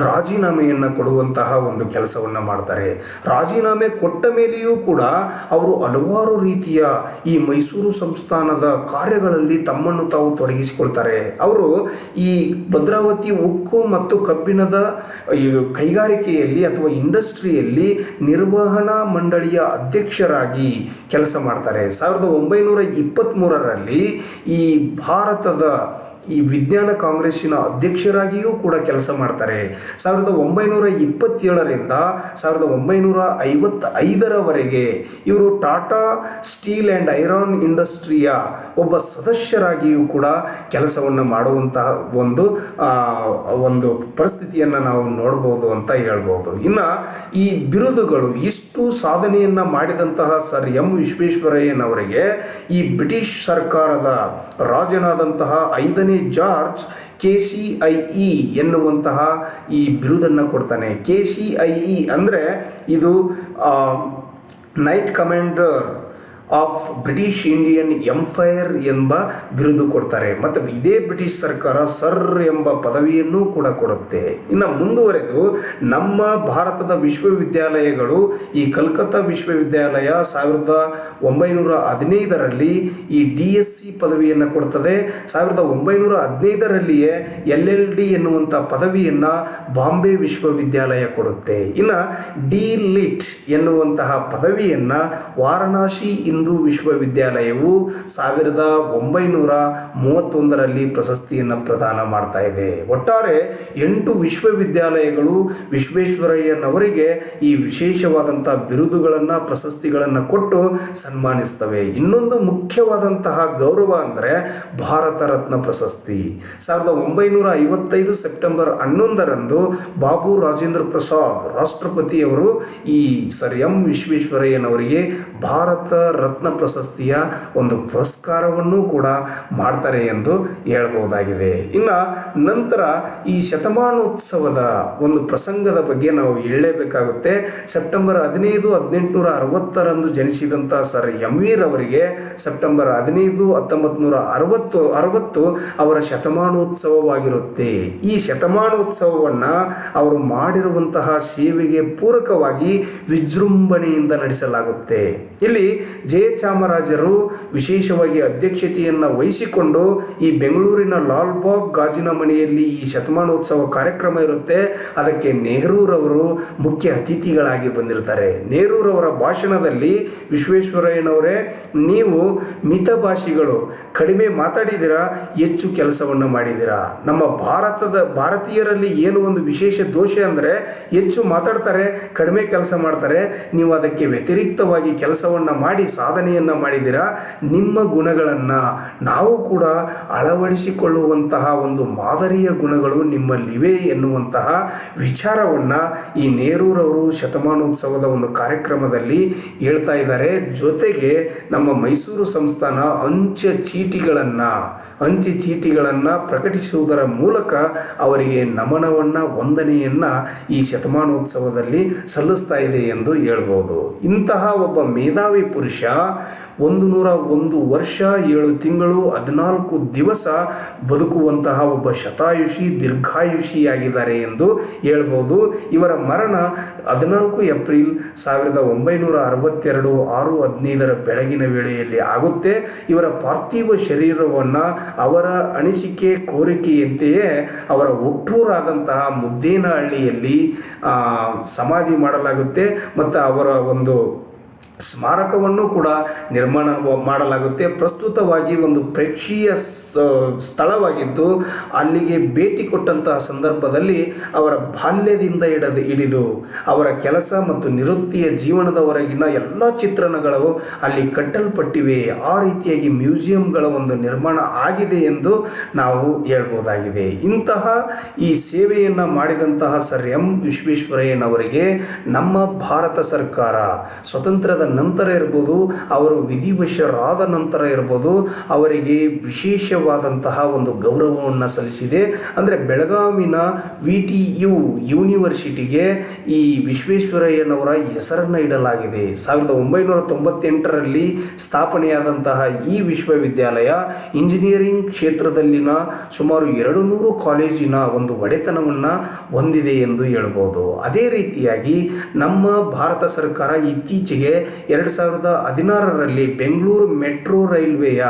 ರಾಜೀನಾಮೆಯನ್ನು ಕೊಡುವಂತಹ ಒಂದು ಕೆಲಸವನ್ನು ಮಾಡ್ತಾರೆ. ರಾಜೀನಾಮೆ ಕೊಟ್ಟ ಮೇಲೆಯೂ ಕೂಡ ಅವರು ಹಲವಾರು ರೀತಿಯ ಈ ಮೈಸೂರು ಸಂಸ್ಥಾನದ ಕಾರ್ಯಗಳಲ್ಲಿ ತಮ್ಮನ್ನು ತಾವು ತೊಡಗಿಸಿಕೊಳ್ತಾರೆ. ಅವರು ಈ ಭದ್ರಾವತಿ ಉಕ್ಕು ಮತ್ತು ಕಬ್ಬಿಣದ ಕೈಗಾರಿಕೆಯಲ್ಲಿ ಅಥವಾ ಇಂಡಸ್ಟ್ರಿಯಲ್ಲಿ ನಿರ್ವಹಣಾ ಮಂಡಳಿಯ ಅಧ್ಯಕ್ಷರಾಗಿ ಕೆಲಸ ಮಾಡ್ತಾರೆ. 1923ರಲ್ಲಿ ಈ ಭಾರತದ ಈ ವಿಜ್ಞಾನ ಕಾಂಗ್ರೆಸ್ಸಿನ ಅಧ್ಯಕ್ಷರಾಗಿಯೂ ಕೂಡ ಕೆಲಸ ಮಾಡ್ತಾರೆ. 1927ರಿಂದ 1955ರವರೆಗೆ ಇವರು ಟಾಟಾ ಸ್ಟೀಲ್ ಆ್ಯಂಡ್ ಐರನ್ ಇಂಡಸ್ಟ್ರಿಯ ಒಬ್ಬ ಸದಸ್ಯರಾಗಿಯೂ ಕೂಡ ಕೆಲಸವನ್ನು ಮಾಡುವಂತಹ ಒಂದು ಪರಿಸ್ಥಿತಿಯನ್ನು ನಾವು ನೋಡ್ಬೋದು ಅಂತ ಹೇಳ್ಬೋದು. ಇನ್ನು ಈ ಬಿರುದುಗಳು ಇಷ್ಟು ಸಾಧನೆಯನ್ನು ಮಾಡಿದಂತಹ ಸರ್ ಎಂ ವಿಶ್ವೇಶ್ವರಯ್ಯನವರಿಗೆ ಈ ಬ್ರಿಟಿಷ್ ಸರ್ಕಾರದ ರಾಜನಾದಂತಹ 5ನೇ ಜಾರ್ಜ್ KCIE ಎನ್ನುವಂತಹ ಈ ಬಿರುದನ್ನು ಕೊಡ್ತಾನೆ. KCIE ಅಂದರೆ ಇದು night commander of British Indian empire ಎಂಬ ಬಿರುದು ಕೊಡ್ತಾರೆ. ಮತ್ತು ಇದೇ ಬ್ರಿಟಿಷ್ ಸರ್ಕಾರ ಸರ್ ಎಂಬ ಪದವಿಯನ್ನು ಕೂಡ ಕೊಡುತ್ತೆ. ಇನ್ನು ಮುಂದುವರೆದು ನಮ್ಮ ಭಾರತದ ವಿಶ್ವವಿದ್ಯಾಲಯಗಳು ಈ ಕಲ್ಕತ್ತಾ ವಿಶ್ವವಿದ್ಯಾಲಯ 1915ರಲ್ಲಿ ಈ DSc ಪದವಿಯನ್ನು ಕೊಡ್ತದೆ. 1915ರಲ್ಲಿಯೇ LLD ಎನ್ನುವಂಥ ಪದವಿಯನ್ನು ಬಾಂಬೆ ವಿಶ್ವವಿದ್ಯಾಲಯ ಕೊಡುತ್ತೆ. ಇನ್ನು D.Litt ಎನ್ನುವಂತಹ ಪದವಿಯನ್ನು ವಾರಣಾಸಿ ಹಿಂದೂ ವಿಶ್ವವಿದ್ಯಾಲಯವು 1931ರಲ್ಲಿ ಪ್ರಶಸ್ತಿಯನ್ನು ಪ್ರದಾನ ಮಾಡ್ತಾ ಇದೆ. ಒಟ್ಟಾರೆ 8 ವಿಶ್ವವಿದ್ಯಾಲಯಗಳು ವಿಶ್ವೇಶ್ವರಯ್ಯನವರಿಗೆ ಈ ವಿಶೇಷವಾದಂಥ ಬಿರುದುಗಳನ್ನು ಪ್ರಶಸ್ತಿಗಳನ್ನು ಕೊಟ್ಟು ಸನ್ಮಾನಿಸ್ತವೆ. ಇನ್ನೊಂದು ಮುಖ್ಯವಾದಂತಹ ಗೌರವ ಅಂದರೆ ಭಾರತ ರತ್ನ ಪ್ರಶಸ್ತಿ. 1955 ಸೆಪ್ಟೆಂಬರ್ 11ರಂದು ಬಾಬು ರಾಜೇಂದ್ರ ಪ್ರಸಾದ್ ರಾಷ್ಟ್ರಪತಿಯವರು ಈ ಸರ್ ಎಂ ವಿಶ್ವೇಶ್ವರಯ್ಯನವರಿಗೆ ಭಾರತ ರತ್ನ ಪ್ರಶಸ್ತಿಯ ಒಂದು ಪುರಸ್ಕಾರವನ್ನು ಕೂಡ ಮಾಡ್ತಾರೆ ಎಂದು ಹೇಳಬಹುದಾಗಿದೆ. ಇನ್ನು ನಂತರ ಈ ಶತಮಾನೋತ್ಸವದ ಒಂದು ಪ್ರಸಂಗದ ಬಗ್ಗೆ ನಾವು ಹೇಳಲೇಬೇಕಾಗುತ್ತೆ. ಸೆಪ್ಟೆಂಬರ್ 15, 1860ರಂದು ಜನಿಸಿದಂಥ ಸರ್ ಎಂ ವಿ ರವರಿಗೆ ಸೆಪ್ಟೆಂಬರ್ 15, 1960 ಅವರ ಶತಮಾನೋತ್ಸವವಾಗಿರುತ್ತೆ. ಈ ಶತಮಾನೋತ್ಸವವನ್ನು ಅವರು ಮಾಡಿರುವಂತಹ ಸೇವೆಗೆ ಪೂರಕವಾಗಿ ವಿಜೃಂಭಣೆಯಿಂದ ನಡೆಸಲಾಗುತ್ತೆ. ಇಲ್ಲಿ ಜಯಚಾಮರಾಜರು ವಿಶೇಷವಾಗಿ ಅಧ್ಯಕ್ಷತೆಯನ್ನು ವಹಿಸಿಕೊಂಡು ಈ ಬೆಂಗಳೂರಿನ ಲಾಲ್ಬಾಗ್ ಗಾಜಿನ ಮನೆಯಲ್ಲಿ ಈ ಶತಮಾನೋತ್ಸವ ಕಾರ್ಯಕ್ರಮ ಇರುತ್ತೆ. ಅದಕ್ಕೆ ನೆಹರೂರವರು ಮುಖ್ಯ ಅತಿಥಿಗಳಾಗಿ ಬಂದಿರ್ತಾರೆ. ನೆಹರೂರವರ ಭಾಷಣದಲ್ಲಿ ವಿಶ್ವೇಶ್ವರಯ್ಯನವರೇ, ನೀವು ಮಿತಭಾಷಿಗಳು, ಕಡಿಮೆ ಮಾತಾಡಿದಿರಾ, ಹೆಚ್ಚು ಕೆಲಸವನ್ನು ಮಾಡಿದಿರಾ. ನಮ್ಮ ಭಾರತೀಯರಲ್ಲಿ ಏನು ಒಂದು ವಿಶೇಷ ದೋಷ ಅಂದರೆ ಹೆಚ್ಚು ಮಾತಾಡ್ತಾರೆ, ಕಡಿಮೆ ಕೆಲಸ ಮಾಡ್ತಾರೆ. ನೀವು ಅದಕ್ಕೆ ವ್ಯತಿರಿಕ್ತವಾಗಿ ಕೆಲಸವನ್ನು ಮಾಡಿ ಸಾಧನೆಯನ್ನು ಮಾಡಿದಿರಾ. ನಿಮ್ಮ ಗುಣಗಳನ್ನು ನಾವು ಕೂಡ ಅಳವಡಿಸಿಕೊಳ್ಳುವಂತಹ ಒಂದು ಮಾದರಿಯ ಗುಣಗಳು ನಿಮ್ಮಲ್ಲಿವೆ ಎನ್ನುವಂತಹ ವಿಚಾರವನ್ನು ಈ ನೆಹರೂರವರು ಶತಮಾನೋತ್ಸವದ ಒಂದು ಕಾರ್ಯಕ್ರಮದಲ್ಲಿ ಹೇಳ್ತಾ ಇದ್ದಾರೆ. ಜೊತೆಗೆ ನಮ್ಮ ಮೈಸೂರು ಸಂಸ್ಥಾನ ಅಂಚೆ ಚೀಟಿಗಳನ್ನು ಪ್ರಕಟಿಸುವುದರ ಮೂಲಕ ಅವರಿಗೆ ನಮನವನ್ನು, ವಂದನೆಯನ್ನು ಈ ಶತಮಾನೋತ್ಸವದಲ್ಲಿ ಸಲ್ಲಿಸ್ತಾ ಇದೆ ಎಂದು ಹೇಳ್ಬೋದು. ಇಂತಹ ಒಬ್ಬ ಮೇಧಾವಿ ಪುರುಷ 101 ವರ್ಷ 7 ತಿಂಗಳು 14 ದಿವಸ ಬದುಕುವಂತಹ ಒಬ್ಬ ಶತಾಯುಷಿ, ದೀರ್ಘಾಯುಷಿಯಾಗಿದ್ದಾರೆ ಎಂದು ಹೇಳ್ಬೋದು. ಇವರ ಮರಣ 14 ಏಪ್ರಿಲ್ 1962 6:15 ಬೆಳಗಿನ ವೇಳೆಯಲ್ಲಿ ಆಗುತ್ತೆ. ಇವರ ಪಾರ್ಥಿವ ಶರೀರವನ್ನು ಅವರ ಅನಿಸಿಕೆ ಕೋರಿಕೆಯಂತೆಯೇ ಅವರ ಹುಟ್ಟೂರಾದಂತಹ ಮುದ್ದೇನಹಳ್ಳಿಯಲ್ಲಿ ಸಮಾಧಿ ಮಾಡಲಾಗುತ್ತೆ ಮತ್ತು ಅವರ ಒಂದು ಸ್ಮಾರಕವನ್ನು ಕೂಡ ನಿರ್ಮಾಣ ಮಾಡಲಾಗುತ್ತೆ. ಪ್ರಸ್ತುತವಾಗಿ ಒಂದು ಪ್ರೇಕ್ಷಣೀಯ ಸ್ಥಳವಾಗಿದ್ದು ಅಲ್ಲಿಗೆ ಭೇಟಿ ಕೊಟ್ಟಂತಹ ಸಂದರ್ಭದಲ್ಲಿ ಅವರ ಬಾಲ್ಯದಿಂದ ಹಿಡಿದು ಅವರ ಕೆಲಸ ಮತ್ತು ನಿವೃತ್ತಿಯ ಜೀವನದವರೆಗಿನ ಎಲ್ಲ ಚಿತ್ರಣಗಳು ಅಲ್ಲಿ ಕಟ್ಟಲ್ಪಟ್ಟಿವೆ. ಆ ರೀತಿಯಾಗಿ ಮ್ಯೂಸಿಯಂಗಳ ಒಂದು ನಿರ್ಮಾಣ ಆಗಿದೆ ಎಂದು ನಾವು ಹೇಳ್ಬೋದಾಗಿದೆ. ಇಂತಹ ಈ ಸೇವೆಯನ್ನು ಮಾಡಿದಂತಹ ಸರ್ ಎಂ ವಿಶ್ವೇಶ್ವರಯ್ಯನವರಿಗೆ ನಮ್ಮ ಭಾರತ ಸರ್ಕಾರ ಸ್ವತಂತ್ರದ ನಂತರ ಇರ್ಬೋದು, ಅವರು ವಿಧಿವಶರಾದ ನಂತರ ಇರ್ಬೋದು, ಅವರಿಗೆ ವಿಶೇಷವಾದಂತಹ ಒಂದು ಗೌರವವನ್ನು ಸಲ್ಲಿಸಿದೆ. ಅಂದರೆ ಬೆಳಗಾವಿನ VTU ಯೂನಿವರ್ಸಿಟಿಗೆ ಈ ವಿಶ್ವೇಶ್ವರಯ್ಯನವರ ಹೆಸರನ್ನು ಇಡಲಾಗಿದೆ. 1998ರಲ್ಲಿ ಸ್ಥಾಪನೆಯಾದಂತಹ ಈ ವಿಶ್ವವಿದ್ಯಾಲಯ ಇಂಜಿನಿಯರಿಂಗ್ ಕ್ಷೇತ್ರದಲ್ಲಿನ ಸುಮಾರು 200 ಕಾಲೇಜಿನ ಒಂದು ಒಡೆತನವನ್ನು ಹೊಂದಿದೆ ಎಂದು ಹೇಳ್ಬೋದು. ಅದೇ ರೀತಿಯಾಗಿ ನಮ್ಮ ಭಾರತ ಸರ್ಕಾರ ಇತ್ತೀಚೆಗೆ 2016ರಲ್ಲಿ ಬೆಂಗಳೂರು ಮೆಟ್ರೋ ರೈಲ್ವೆಯ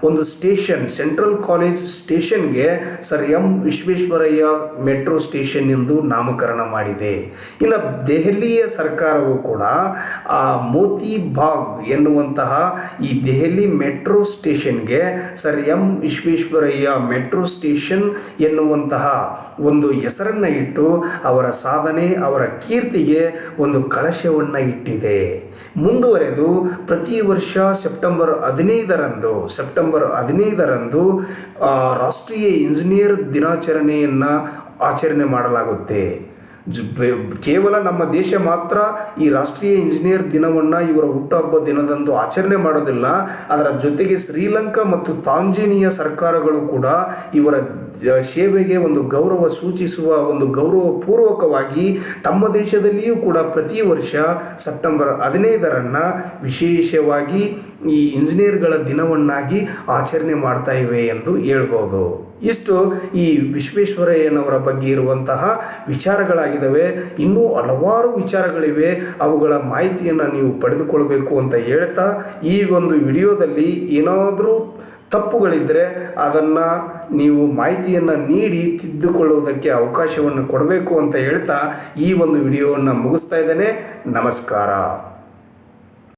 ಒಂದು ಸ್ಟೇಷನ್, ಸೆಂಟ್ರಲ್ ಕಾಲೇಜ್ ಸ್ಟೇಷನ್ಗೆ sir M Visvesvaraya metro station ಎಂದು ನಾಮಕರಣ ಮಾಡಿದೆ. ಇನ್ನು ದೆಹಲಿಯ ಸರ್ಕಾರವು ಕೂಡ ಮೋತಿ ಬಾಗ್ ಎನ್ನುವಂತಹ ಈ ದೆಹಲಿ ಮೆಟ್ರೋ ಸ್ಟೇಷನ್ಗೆ sir M Visvesvaraya metro station ಎನ್ನುವಂತಹ ಒಂದು ಹೆಸರನ್ನು ಇಟ್ಟು ಅವರ ಸಾಧನೆ, ಅವರ ಕೀರ್ತಿಗೆ ಒಂದು ಕಳಶವನ್ನು ಇಟ್ಟಿದೆ. ಮುಂದುವರೆದು ಪ್ರತಿ ವರ್ಷ ಸೆಪ್ಟೆಂಬರ್ 15ರಂದು ರಾಷ್ಟ್ರೀಯ ಇಂಜಿನಿಯರ್ ದಿನಾಚರಣೆಯನ್ನು ಆಚರಣೆ ಮಾಡಲಾಗುತ್ತೆ. ಕೇವಲ ನಮ್ಮ ದೇಶ ಮಾತ್ರ ಈ ರಾಷ್ಟ್ರೀಯ ಇಂಜಿನಿಯರ್ ದಿನವನ್ನು ಇವರ ಹುಟ್ಟುಹಬ್ಬ ದಿನದಂದು ಆಚರಣೆ ಮಾಡೋದಿಲ್ಲ. ಅದರ ಜೊತೆಗೆ ಶ್ರೀಲಂಕಾ ಮತ್ತು ತಾಂಜೇನಿಯಾ ಸರ್ಕಾರಗಳು ಕೂಡ ಇವರ ಸೇವೆಗೆ ಒಂದು ಗೌರವ ಸೂಚಿಸುವ ಒಂದು ಗೌರವಪೂರ್ವಕವಾಗಿ ತಮ್ಮ ದೇಶದಲ್ಲಿಯೂ ಕೂಡ ಪ್ರತಿ ವರ್ಷ ಸೆಪ್ಟೆಂಬರ್ 15ರಂದು ವಿಶೇಷವಾಗಿ ಈ ಇಂಜಿನಿಯರ್ಗಳ ದಿನವನ್ನಾಗಿ ಆಚರಣೆ ಮಾಡ್ತಾ ಇವೆ ಎಂದು ಹೇಳ್ಬೋದು. ಇಷ್ಟು ಈ ವಿಶ್ವೇಶ್ವರಯ್ಯನವರ ಬಗ್ಗೆ ಇರುವಂತಹ ವಿಚಾರಗಳಾಗಿದ್ದಾವೆ. ಇನ್ನೂ ಹಲವಾರು ವಿಚಾರಗಳಿವೆ, ಅವುಗಳ ಮಾಹಿತಿಯನ್ನು ನೀವು ಪಡೆದುಕೊಳ್ಬೇಕು ಅಂತ ಹೇಳ್ತಾ ಈ ಒಂದು ವಿಡಿಯೋದಲ್ಲಿ ಏನಾದರೂ ತಪ್ಪುಗಳಿದ್ದರೆ ಅದನ್ನು ನೀವು ಮಾಹಿತಿಯನ್ನು ನೀಡಿ ತಿದ್ದುಕೊಳ್ಳುವುದಕ್ಕೆ ಅವಕಾಶವನ್ನು ಕೊಡಬೇಕು ಅಂತ ಹೇಳ್ತಾ ಈ ಒಂದು ವಿಡಿಯೋವನ್ನು ಮುಗಿಸ್ತಾ ಇದ್ದೇನೆ. ನಮಸ್ಕಾರ.